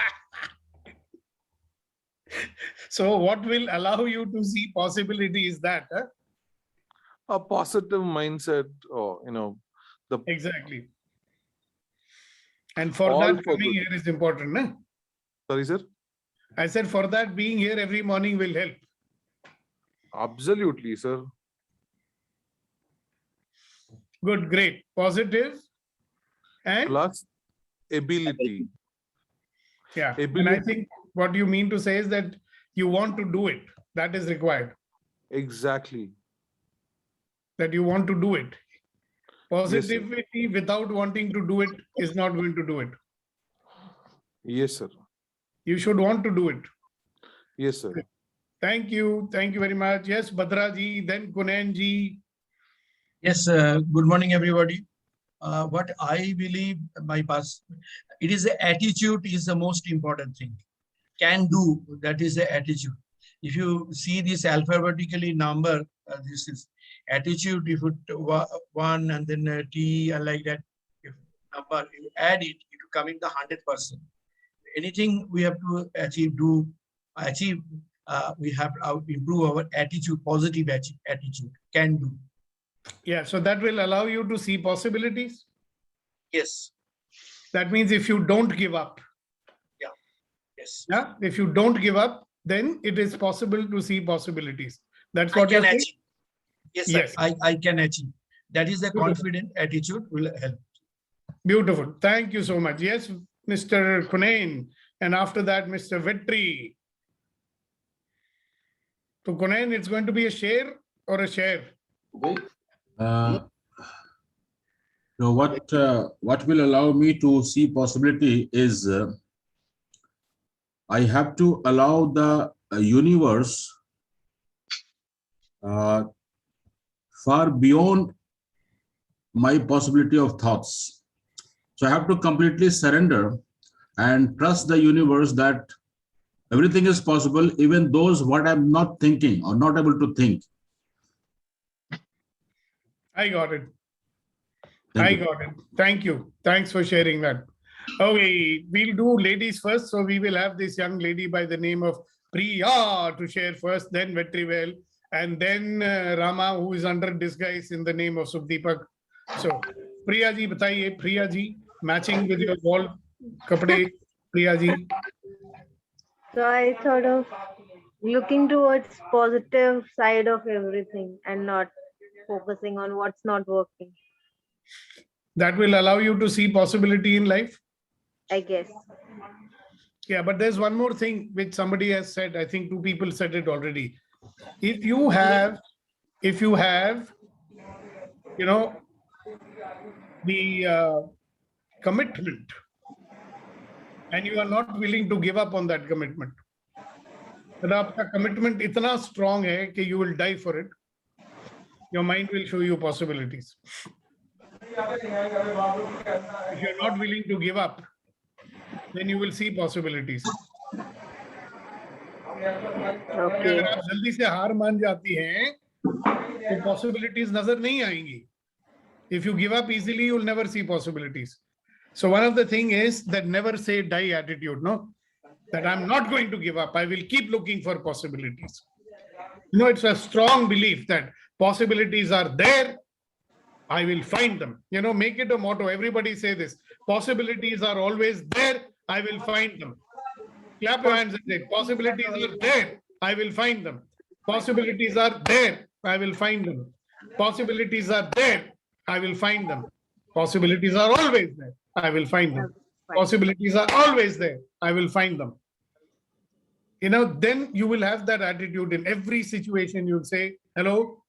So what will allow you to see possibility is that? Huh? A positive mindset, or exactly. And for that, coming here is important. Nah? Sorry, sir? I said for that, being here every morning will help. Absolutely, sir. Good, great. Positive and plus ability. Yeah. Ability. And I think what you mean to say is that you want to do it. That is required. Exactly. That you want to do it. Positivity without wanting to do it is not going to do it. Yes, sir. You should want to do it. Yes, sir. Thank you. Thank you very much. Yes, Badra ji, then Kunen ji. Yes, good morning, everybody. What I believe, it is the attitude is the most important thing. Can do, that is the attitude. If you see this alphabetically number, this is attitude, if you put 1 and then T and like that, if number, you add it, it will come in the 100%. Anything we have to achieve, we have to improve our attitude, positive attitude, can do. Yeah, so that will allow you to see possibilities. Yes. That means if you don't give up. Yeah. Yes. Yeah. If you don't give up, then it is possible to see possibilities. That's what you're saying. Yes, sir. Yes. I can achieve. That is the confident attitude will help. Beautiful. Thank you so much. Yes, Mr. Kunain. And after that, Mr. Vetri. So Kunain, it's going to be a share or a share? So what will allow me to see possibility is I have to allow the universe far beyond my possibility of thoughts. So I have to completely surrender and trust the universe that everything is possible, even those what I'm not thinking or not able to think. I got it. I got it. Thank you. Thanks for sharing that. Okay, we'll do ladies first. So we will have this young lady by the name of Priya to share first, then Vetrivel, and then Rama, who is under disguise in the name of Sukhdeepak. So Priya ji, bataiye, Priya ji, matching with your wall kapde, Priya ji. So I thought of looking towards positive side of everything and not focusing on what's not working. That will allow you to see possibility in life? I guess. Yeah, but there's one more thing which somebody has said. I think two people said it already. If you have, you know, the commitment, and you are not willing to give up on that commitment, but आपका commitment इतना strong है कि you will die for it, your mind will show you possibilities. If you're not willing to give up, then you will see possibilities. अगर आप जल्दी से हार मान जाती हैं, तो possibilities नजर नहीं आएंगी. If you give up easily, you'll never see possibilities. So one of the thing is that never say die attitude, no? That I'm not going to give up. I will keep looking for possibilities. You know, it's a strong belief that possibilities are there. I will find them. You know, make it a motto. Everybody say this. Possibilities are always there. I will find them. Clap your hands and say, possibilities are there. I will find them. Possibilities are there. I will find them. Possibilities are there. I will find them. Possibilities are always there. I will find them. Possibilities are always there. I will find them. You know, then you will have that attitude in every situation. You'll say, hello,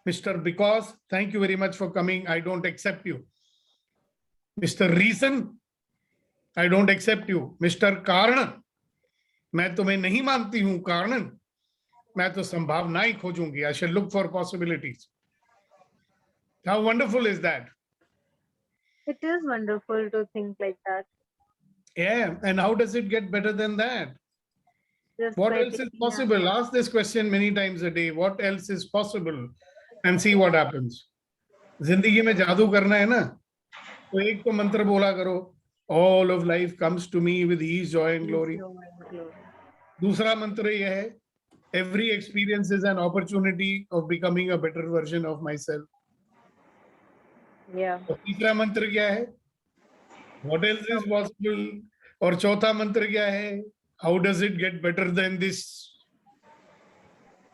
Mr. Because, thank you very much for coming. I don't accept you. Mr. Reason, I don't accept you. Mr. Karan, मैं तुम्हें नहीं मानती हूँ कारण, मैं तो संभावनाएं खोजूंगी. I shall look for possibilities. How wonderful is that? It is wonderful to think like that. Yeah, and how does it get better than that? Just What by else is taking possible? Ask this question many times a day. What else is possible? And see what happens. जिंदगी में जादू करना है ना, तो एक तो मंत्र बोला करो. All of life comes to me with ease, joy and glory. दूसरा मंत्र यह है, every experience is an opportunity of becoming a better version of myself. Yeah. और तीसरा मंत्र क्या है? What else is possible? और चौथा मंत्र क्या है? How does it get better than this?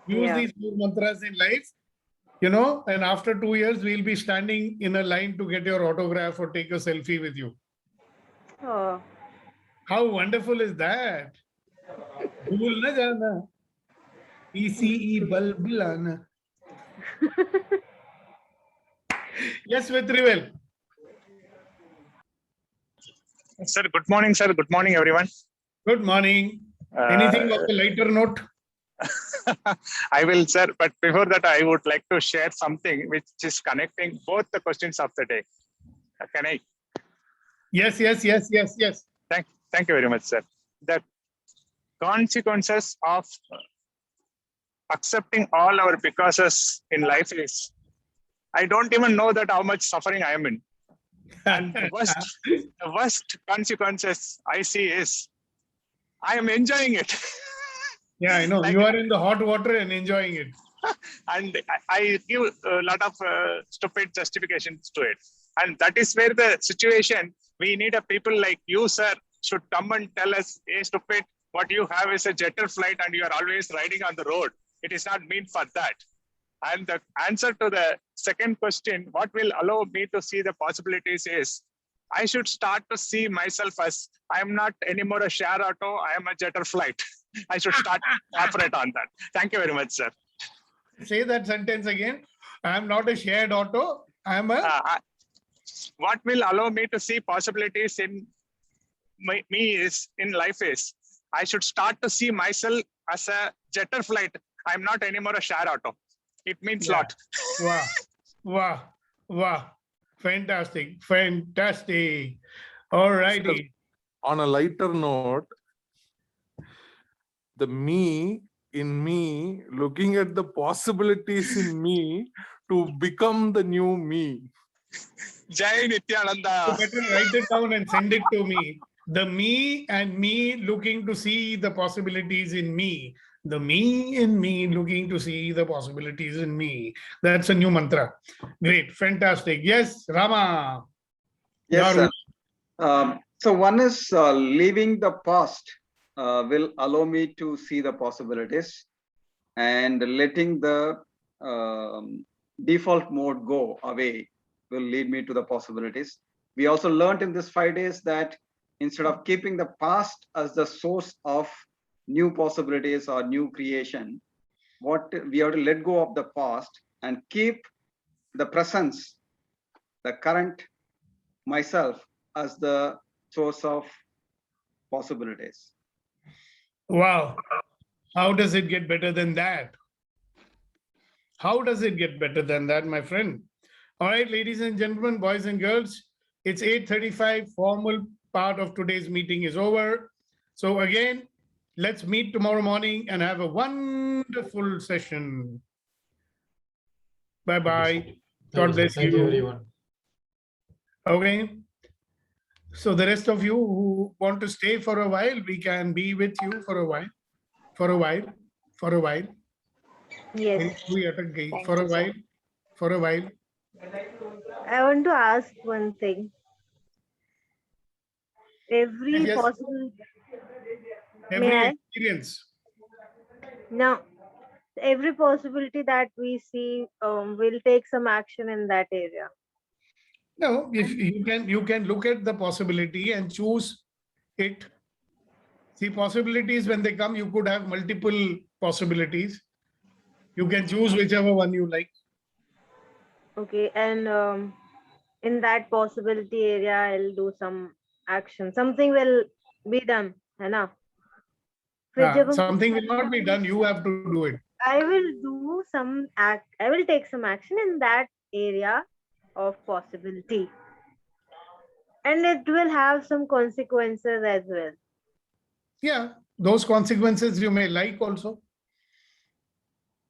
Use these four mantras in life, you know, and after 2 years, we'll be standing in a line to get your autograph or take a selfie with you. Oh. How wonderful is that? भूल न जाना, PCE bulb लाना. Yes, Vitrivel. Sir, good morning, sir. Good morning, everyone. Good morning. Anything of a lighter note? I will, sir. But before that, I would like to share something which is connecting both the questions of the day. Can I? Yes. Thank you very much, sir. The consequences of accepting all our becauses in life is, I don't even know that how much suffering I am in. And the worst consequences I see is, I am enjoying it. Yeah, I know. Like, you are in the hot water and enjoying it. And I give a lot of stupid justifications to it. And that is where the situation, we need a people like you, sir, should come and tell us, hey, stupid, what you have is a jetter flight and you are always riding on the road. It is not meant for that. And the answer to the second question, what will allow me to see the possibilities is, I should start to see myself as, I am not anymore a share auto, I am a jetter flight. I should start operate on that. Thank you very much, sir. Say that sentence again. I am not a shared auto. I am a... what will allow me to see possibilities in me is in life is, I should start to see myself as a jetter flight. I am not anymore a share auto. It means a lot. Wow. Fantastic. All righty. On a lighter note, the me in me, looking at the possibilities in me to become the new me. Jai Nityananda. You better write it down and send it to me. The me and me looking to see the possibilities in me. The me in me looking to see the possibilities in me. That's a new mantra. Great. Fantastic. Yes, Rama. Yes, sir. So one is leaving the past will allow me to see the possibilities, and letting the default mode go away will lead me to the possibilities. We also learned in this 5 days that instead of keeping the past as the source of new possibilities or new creation, what we have to let go of the past and keep the presence, the current myself as the source of possibilities. Wow. How does it get better than that? How does it get better than that, my friend? All right, ladies and gentlemen, boys and girls, it's 8:35. Formal part of today's meeting is over. So again, let's meet tomorrow morning and have a wonderful session. Bye-bye. God bless Thank you, you. everyone. Okay. So the rest of you who want to stay for a while, we can be with you for a while. For a while. For a while. Yes. For a while. For a while. I want to ask one thing. Every Yes. possible. Every May I? experience. Now, every possibility that we see, will take some action in that area. No, if you can look at the possibility and choose it. See, possibilities, when they come, you could have multiple possibilities. You can choose whichever one you like. Okay, and in that possibility area, I'll do some action. Something will be done, है ना? फिर जब हम- Something will not be done. You have to do it. I will do some act. I will take some action in that area of possibility, and it will have some consequences as well. Yeah, those consequences you may like also.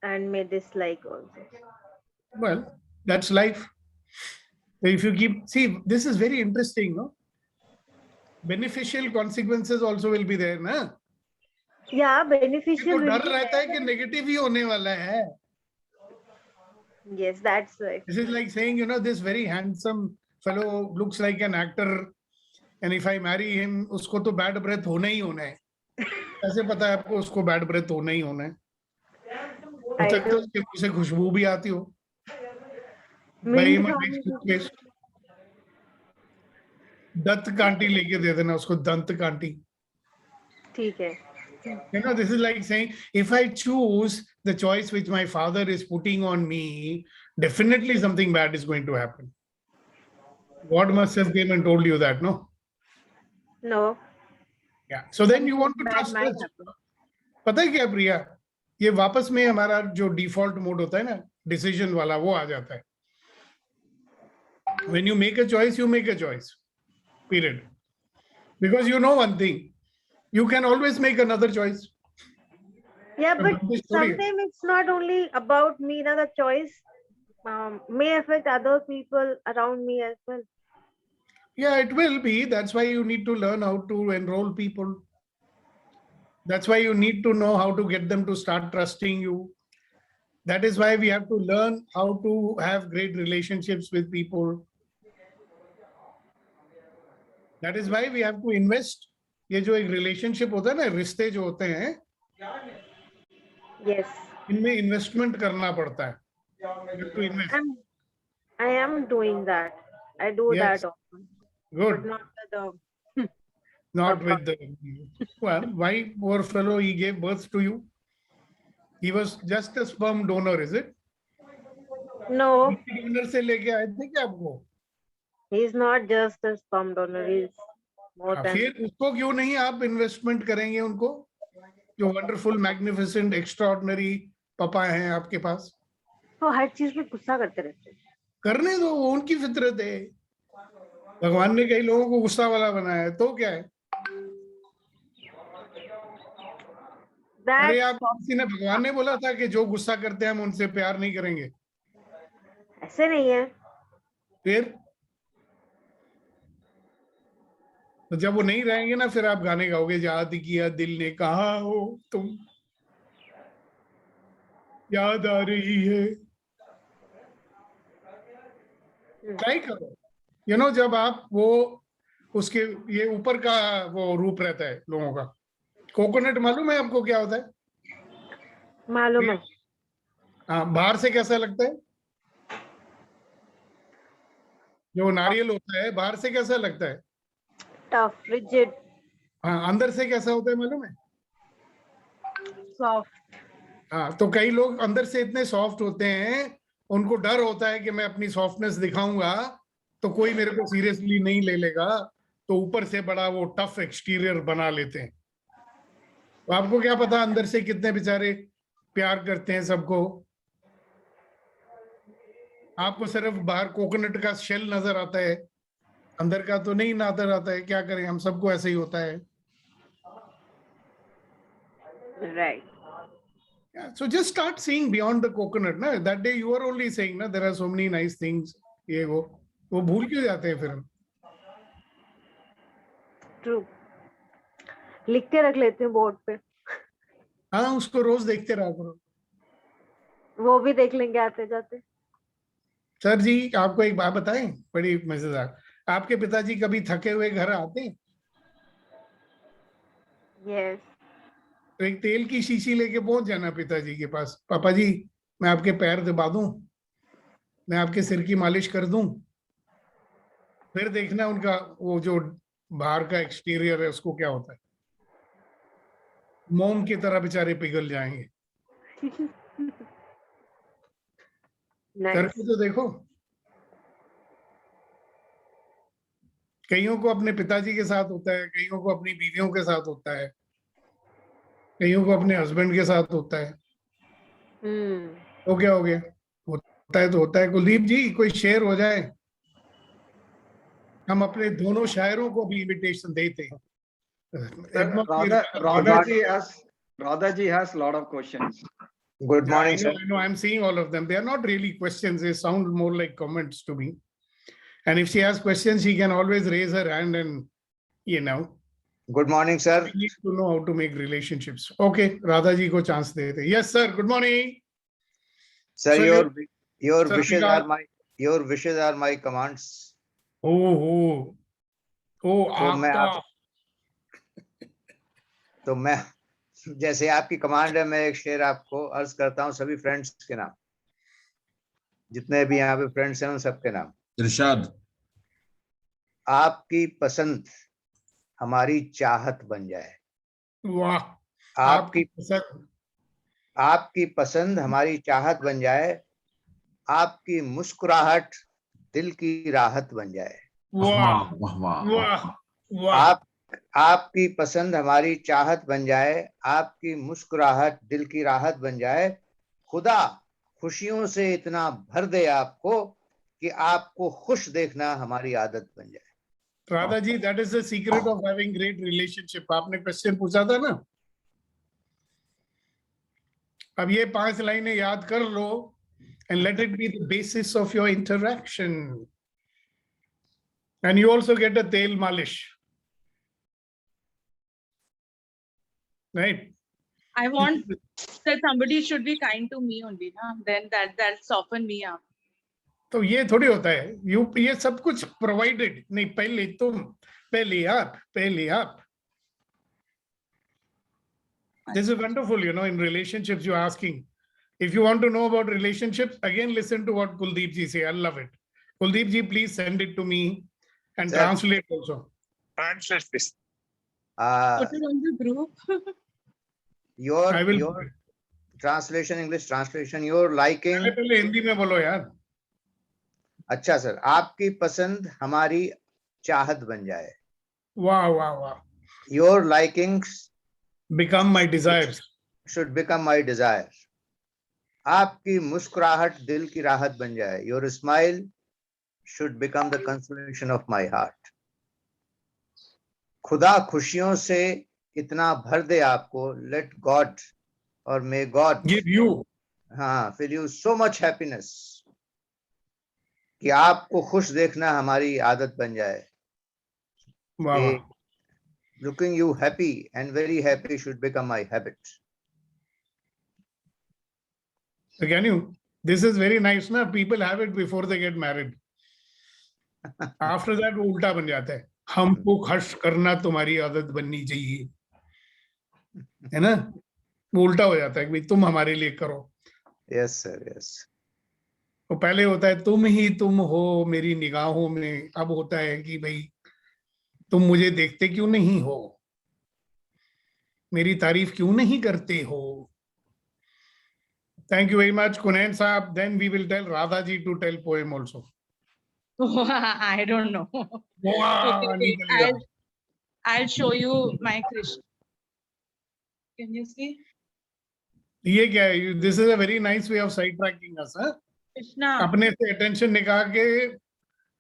And may dislike also. Well, that's life. If you keep, see, this is very interesting, no? Beneficial consequences also will be there, na? Yeah, beneficial. तो will डर be रहता है there. कि negative ही होने वाला है. Yes, that's right. This is like saying, you know, this very handsome fellow looks like an actor, and if I marry him, उसको तो bad breath होना ही होना है. कैसे पता है आपको उसको bad breath होना ही होना है? हो सकता है उसके मुंह से खुशबू भी आती हो. भाई मत दंत कांटी लेके दे देना उसको, दंत कांटी. ठीक है. You know, this is like saying, if I choose the choice which my father is putting on me, definitely something bad is going to happen. God must have came and told you that, no? No. Yeah. So then you want to Bad trust might us. happen. पता है क्या प्रिया? ये वापस में हमारा जो default mode होता है ना, डिसीजन वाला, वो आ जाता है. When you make a choice, you make a choice. Period. Because you know one thing, you can always make another choice. Yeah, but sometimes it's not only about me. Now the choice may affect other people around me as well. Yeah, it will be. That's why you need to learn how to enroll people. That's why you need to know how to get them to start trusting you. That is why we have to learn how to have great relationships with people. That is why we have to invest. ये जो एक relationship होता है ना, रिश्ते जो होते हैं, yes, इनमें investment करना पड़ता है. You have to invest. I am doing that. I do Yes. that often. Good. But not with the. Not with the. Well, why, poor fellow, he gave birth to you? He was just a sperm donor, is it? No. Donor से लेके आए थे क्या आपको? He's not just a sperm donor. He's more than. फिर उसको क्यों नहीं आप इन्वेस्टमेंट करेंगे उनको, जो वंडरफुल मैग्निफिसेंट एक्स्ट्राऑर्डिनरी पापा हैं आपके पास? वो हर चीज में गुस्सा करते रहते हैं. करने दो, वो उनकी फितरत है. भगवान ने कई लोगों को गुस्सा वाला बनाया है, तो क्या है? अरे आप, किसी ने, भगवान ने बोला था कि जो गुस्सा करते हैं हम उनसे प्यार नहीं करेंगे? ऐसे नहीं है. फिर तो जब वो नहीं रहेंगे ना, फिर आप गाने गाओगे, याद किया दिल ने कहा हो तुम, याद आ रही है. ट्राई करो. यू नो, जब आप वो उसके ये ऊपर का वो रूप रहता है लोगों का. कोकोनट मालूम है आपको क्या होता है? मालूम है. हाँ, बाहर से कैसा लगता है? जो नारियल होता है बाहर से कैसा लगता है? tough, rigid, हाँ, अंदर से कैसा होता है मालूम है? soft. हाँ, तो कई लोग अंदर से इतने सॉफ्ट होते हैं, उनको डर होता है कि मैं अपनी सॉफ्टनेस दिखाऊंगा तो कोई मेरे को सीरियसली नहीं ले लेगा, तो ऊपर से बड़ा वो टफ एक्सटीरियर बना लेते हैं। तो आपको क्या पता अंदर से कितने बेचारे प्यार करते हैं सबको। आपको सिर्फ बाहर कोकोनट का शेल नजर आता है, अंदर का तो नहीं नजर आता है। क्या करें, हम सबको ऐसे ही होता है। Right. Yeah, so just start seeing beyond the coconut ना। That day you are only saying ना there are so many nice things, ये वो भूल क्यों जाते हैं फिर हम? True. लिख के रख लेते हैं बोर्ड पे, हाँ, उसको रोज देखते रहा करो। वो भी देख लेंगे आते जाते। सर जी, आपको एक बात बताएं, बड़ी मजेदार। आपके पिताजी कभी थके हुए घर आते हैं Yes. तो एक तेल की शीशी लेके पहुंच जाना पिताजी के पास। पापा जी, मैं आपके पैर दबा दूं, मैं आपके सिर की मालिश कर दूं, फिर देखना उनका वो जो बाहर का एक्सटीरियर है उसको क्या होता है। मोम की तरह बेचारे पिघल जाएंगे। करके तो देखो। कईयों को अपने पिताजी के साथ होता है, कईयों को अपनी बीवियों के साथ होता है, कईयों को अपने हस्बैंड के साथ होता है। तो क्या हो गया, होता है तो होता है। कुलदीप जी, कोई शेर हो जाए, हम अपने दोनों शायरों को भी इनविटेशन देते हैं। Radha ji has lot of questions. Good morning, sir. I know, I'm seeing all of them. They are not really questions. They sound more like comments to me. And if she has questions, she can always raise her hand and, you know. Good morning, sir. We need to know how to make relationships. Okay, Radha ji ko chance dete. Yes, sir. Good morning. Sir, So your wishes are my commands. Oh, आपका। तो मैं जैसे आपकी command है, मैं एक शेर आपको अर्ज करता हूँ सभी फ्रेंड्स के नाम, जितने भी यहाँ पे फ्रेंड्स हैं उन सबके नाम। इरशाद। आपकी पसंद हमारी चाहत बन जाए। वाह। आपकी पसंद हमारी चाहत बन जाए, आपकी मुस्कुराहट दिल की राहत बन जाए। वाह वाह वाह वाह। आपकी पसंद हमारी चाहत बन जाए, आपकी मुस्कुराहट दिल की राहत बन जाए। खुदा खुशियों से इतना भर दे आपको कि आपको खुश देखना हमारी आदत बन जाए। Radha ji, that is the secret of having great relationship. आपने क्वेश्चन पूछा था ना, अब ये 5 लाइनें याद कर लो and let it be the basis of your interaction. And you also get a tail malish. Right? I want that somebody should be kind to me only, na? Then that soften me up. तो ये थोड़ी होता है, ये सब कुछ provided नहीं। पहले तुम, पहले आप। This is wonderful, you know, in relationships you're asking. If you want to know about relationships, again, listen to what Kuldeep ji say. I love it. Kuldeep ji, please send it to me and translate also. Translate this. Put it on the group. Your translation, English translation, your liking. पहले हिंदी में बोलो यार। अच्छा sir, आपकी पसंद हमारी चाहत बन जाए। वाह वाह वाह। Your likings become my desires. Should become my desire. आपकी मुस्कुराहट दिल की राहत बन जाए। Your smile should become the consolation of my heart. खुदा खुशियों से इतना भर दे आपको, let God or may God give you, fill you so much happiness कि आपको खुश देखना हमारी आदत बन जाए। वाह। Looking you happy and very happy should become my habit. So can you? This is very nice, na? People have it before they get married. After that, वो उल्टा बन जाता है। हमको खुश करना तुम्हारी आदत बननी चाहिए, है ना? वो उल्टा हो जाता है कि भाई तुम हमारे लिए करो। Yes sir, yes. वो पहले होता है तुम ही तुम हो मेरी निगाहों में, अब होता है कि भाई तुम मुझे देखते क्यों नहीं हो, मेरी तारीफ क्यों नहीं करते हो. Thank you very much, Kunain Saab. Then we will tell Radha ji to tell poem also. I don't know. Wow, Okay, wait, I'll show you my Krishna. Can you see? ये क्या है? This is a very nice way of sidetracking us, huh? Krishna. अपने से attention निकाल के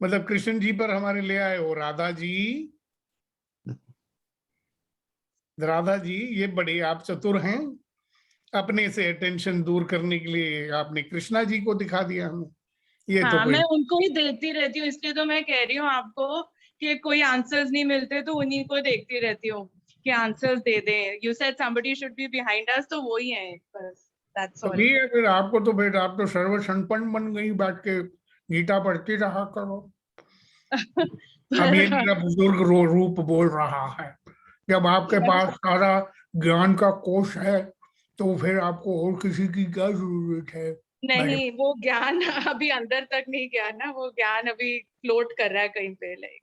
मतलब कृष्ण जी पर हमारे ले आए हो. राधा जी ये बड़े आप चतुर हैं. अपने से अटेंशन दूर करने के लिए आपने कृष्णा जी को दिखा दिया हमें. ये हाँ, तो कोई मैं उनको ही देखती रहती हूँ, इसलिए तो मैं कह रही हूँ आपको कि कोई आंसर्स नहीं मिलते तो उन्हीं को देखती रहती हूँ कि आंसर्स दे दें. You said somebody should be behind us, तो वो ही है बस. That's all. तभी है फिर आपको तो बेटा आप तो सर्वसंपन्न बन गई, बैठ के गीता पढ़ती रहा करो. अब ये मेरा बुजुर्ग रूप बोल रहा है. जब आपके पास सारा ज्ञान का कोश है तो फिर आपको और किसी की क्या जरूरत है. नहीं, वो ज्ञान अभी अंदर तक नहीं गया ना, वो ज्ञान अभी फ्लोट कर रहा है कहीं पे. Like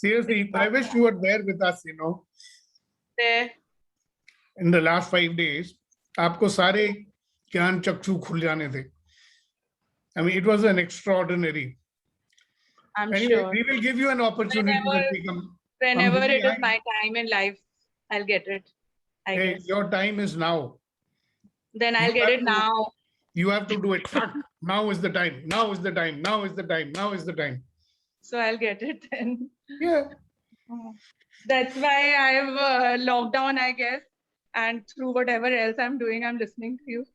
seriously, I wish you were there with us, you know. There. In the last 5 days, आपको सारे ज्ञान चक्षु खुल जाने थे. I mean, it was an extraordinary. I'm anyway, sure. we will give you an opportunity when we come. Whenever from it is behind. my time in life, I'll get it. I Hey, guess. your time is now. Then I'll You get have it to- now. You have to do it. Now is the time. Now is the time. Now is the time. Now is the time. So I'll get it then. Yeah. That's why I've logged on, I guess. And through whatever else I'm doing, I'm listening to you.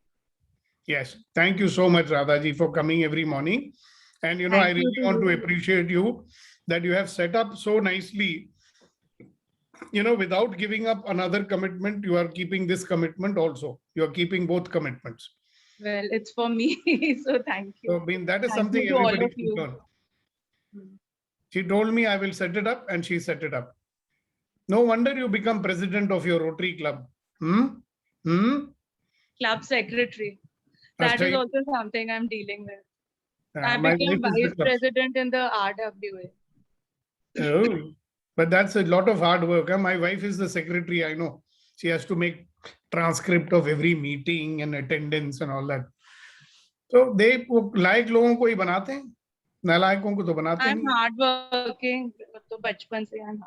Yes. Thank you so much, Radhaji, for coming every morning. And you know, I Thank you really to want to you. appreciate you that you have set up so nicely. You know, without giving up another commitment, you are keeping this commitment also. You are keeping both commitments. Well, it's for me. So thank you. So, I mean, that is Thank something you to all everybody of should you. learn. She told me I will set it up and she set it up. No wonder you become president of your Rotary Club. Club secretary. That is Ashtai, also something I'm dealing with. I my became wife is the vice club. president in the RWA. Oh, but that's a lot of hard work. Huh? My wife is the secretary, I know. She has to make transcript of every meeting and attendance and all that. So they लायक लोगों को ही बनाते हैं, नालायकों को तो बनाते I'm नहीं. hardworking. तो बचपन से I'm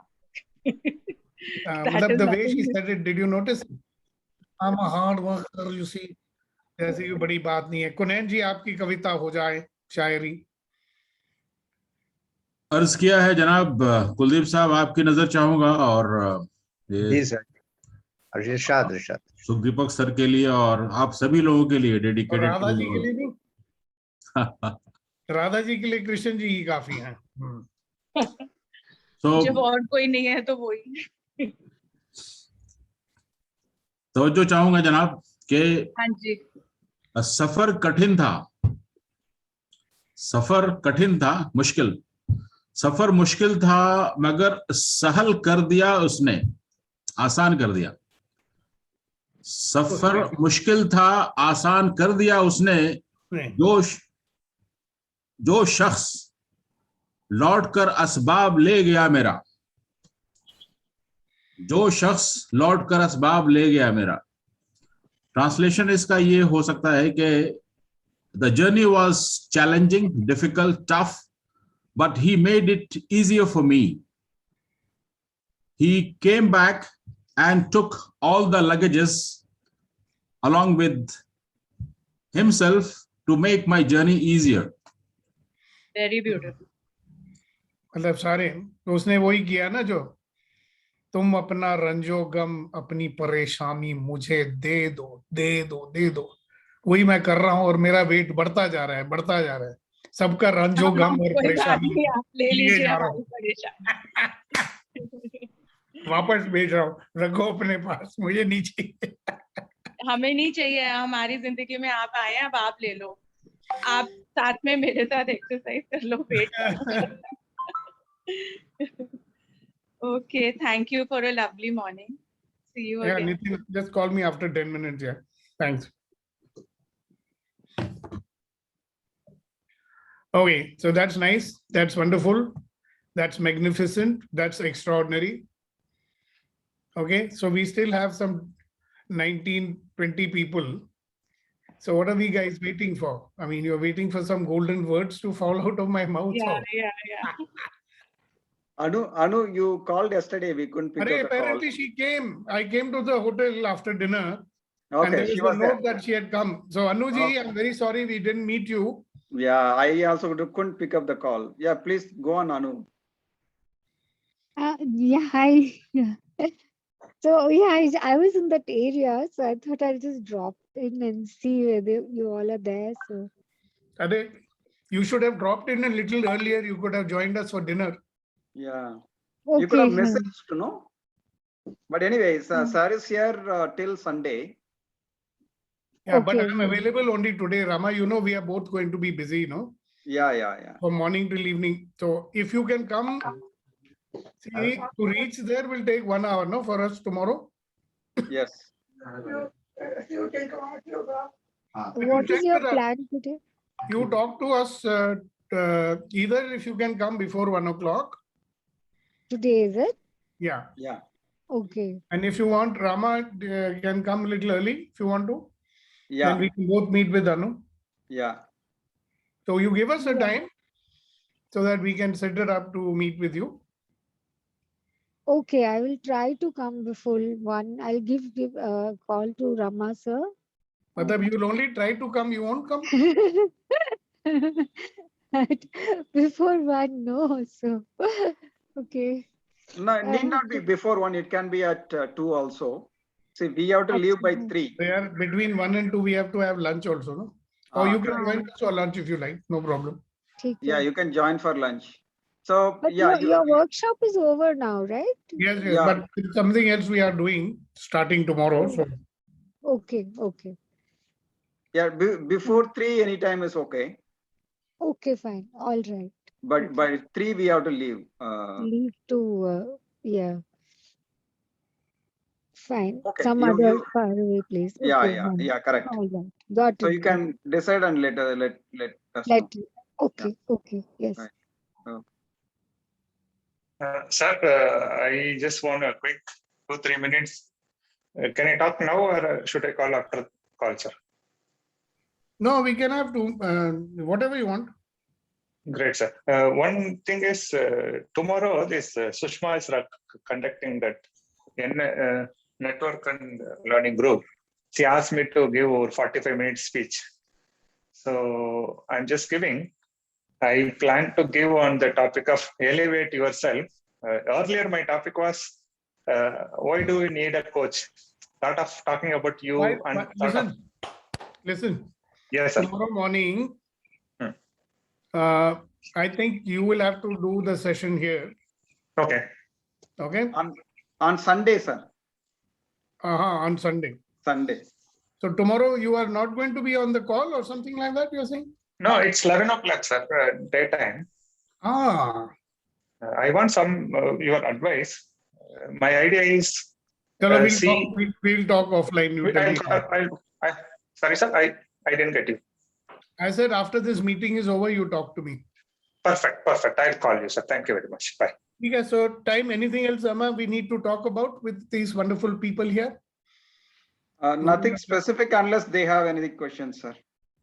That मतलब is the way nothing she new. said it, did you notice? I'm a hard worker, you see. जैसे ये बड़ी बात नहीं है. कुनैन जी आपकी कविता हो जाए, शायरी. अर्ज किया है जनाब कुलदीप साहब, आपकी नजर चाहूंगा और जी सर. इरशाद इरशाद. सुखदीपक सर के लिए और आप सभी लोगों के लिए और डेडिकेटेड राधा जी के लिए भी. राधा जी के लिए कृष्ण जी ही काफी हैं. जब और कोई नहीं है तो वही. तो जो चाहूंगा जनाब कि हाँ जी. सफर कठिन था, सफर कठिन था, मुश्किल, सफर मुश्किल था मगर सहल कर दिया उसने, आसान कर दिया. सफर मुश्किल था, आसान कर दिया उसने. जो शख्स लौट कर असबाब ले गया मेरा, जो शख्स लौट कर असबाब ले गया मेरा. ट्रांसलेशन इसका ये हो सकता है कि the journey was challenging, difficult, tough, but he made it easier for me. He came back and took all the luggages along with himself to make my journey easier. Very beautiful. मतलब सारे तो उसने वही किया ना, जो तुम अपना रंजो गम अपनी परेशानी मुझे दे दो दे दो दे दो, वही मैं कर रहा हूँ और मेरा वेट बढ़ता जा रहा है, बढ़ता जा रहा है. सबका रंजो गम और कोई बात परेशानी नहीं, आप ले लिए लीजिए जा रहा हमारी हूँ, परेशानी. वापस भेज रहा हूँ. रखो अपने पास, मुझे नहीं चाहिए. हमें नहीं चाहिए, हमारी जिंदगी में आप आए हैं, अब आप ले लो. आप साथ में मेरे साथ एक्सरसाइज कर लो, wait. Okay, thank you for a lovely morning. See you Yeah, again. Nitin, just call me after 10 minutes. Yeah, thanks. Okay, so that's nice. That's wonderful. That's magnificent. That's extraordinary. Okay, so we still have some 19, 20 people. So what are we guys waiting for? I mean, you're waiting for some golden words to fall out of my mouth. Yeah, or- yeah. Anu, you called yesterday. We couldn't pick Arey, up the call. apparently she came. I came to the hotel after dinner. And Okay, there she is a was there. note that she had come. So Anuji, Okay. I'm very sorry we didn't meet you. Yeah, I also couldn't pick up the call. Yeah, please go on, Anu. Yeah, hi. Yeah. So yeah, I was in that area, so I thought I'll just drop in and see whether you all are there. So Arey, you should have dropped in a little earlier. You could have joined us for dinner. Yeah. You could have okay, fine. messaged to know. But anyways, sir is here till Sunday. Yeah, but Okay, I'm okay. available only today. Rama, you know, we are both going to be busy, Yeah. from morning till evening. So if you can come, see, to reach there will take 1 hour, no, for us tomorrow. Yes. But you What is check your with us. plan today? You talk to us either if you can come before 1 o'clock. Today is it? Yeah. Yeah. Okay. And if you want, Rama can come a little early if you want to. Yeah. Then we can both meet with Anu. Yeah. So you give us a Yeah. time so that we can set it up to meet with you. Okay, I will try to come before 1. I'll give a call to Rama sir. Matlab you will only try to come, you won't come. Before 1, no. So okay. No, it need not be before 1. It can be at 2 also. See, we have to leave by 3. There between 1 and 2 we have to have lunch also, no? Or you can join us for lunch if you like, no problem. Yeah, you can join for lunch. So But yeah, your workshop is over now, right? Yes, Yeah. but it's something else we are doing starting tomorrow. So Okay. yeah, before 3 anytime is okay. Okay, fine. All right. But by 3 we have to leave. Leave to yeah. Fine. Okay, Some you- other you- far away place. Yeah, Okay, yeah, fine. yeah, correct. All right. Got So it. you got can decide and let us Let know. okay, yes. Right. Sir, I just want a quick 2-3 minutes. Can I talk now or should I call after call, sir? no, we can have to whatever you want. Great, sir. One thing is tomorrow this Sushma is conducting that network and learning group. She asked me to give over 45-minute speech. So I'm just giving. I plan to give on the topic of elevate yourself. Earlier, my topic was why do we need a coach? Thought of talking about you and Listen. Yes, sir. Tomorrow morning, I think you will have to do the session here. Okay. Okay. On Sunday, sir. On Sunday. Sunday. So tomorrow you are not going to be on the call or something like that, you're saying? No, it's 11 o'clock, sir, daytime. I want some your advice. My idea is Chalo, we'll talk offline. You tell me. Sorry, sir, I didn't get you. I said after this meeting is over, you talk to me. Perfect. I'll call you, sir. Thank you very much. Bye. Okay, so time, anything else, Amma, we need to talk about with these wonderful people here? Nothing specific unless they have any questions, sir.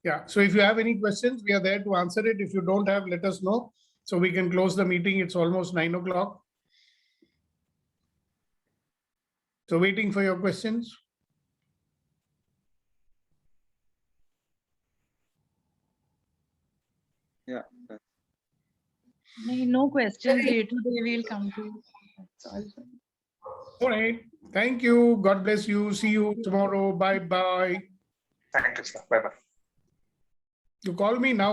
Yeah, so if you have any questions, we are there to answer it. If you don't have, let us know. So we can close the meeting. It's almost 9 o'clock. So waiting for your questions. Yeah. No questions. Later they will come to you. That's all. All right. Thank you. God bless you. See you tomorrow. Bye-bye. Thank you, sir. Bye-bye. You call me now.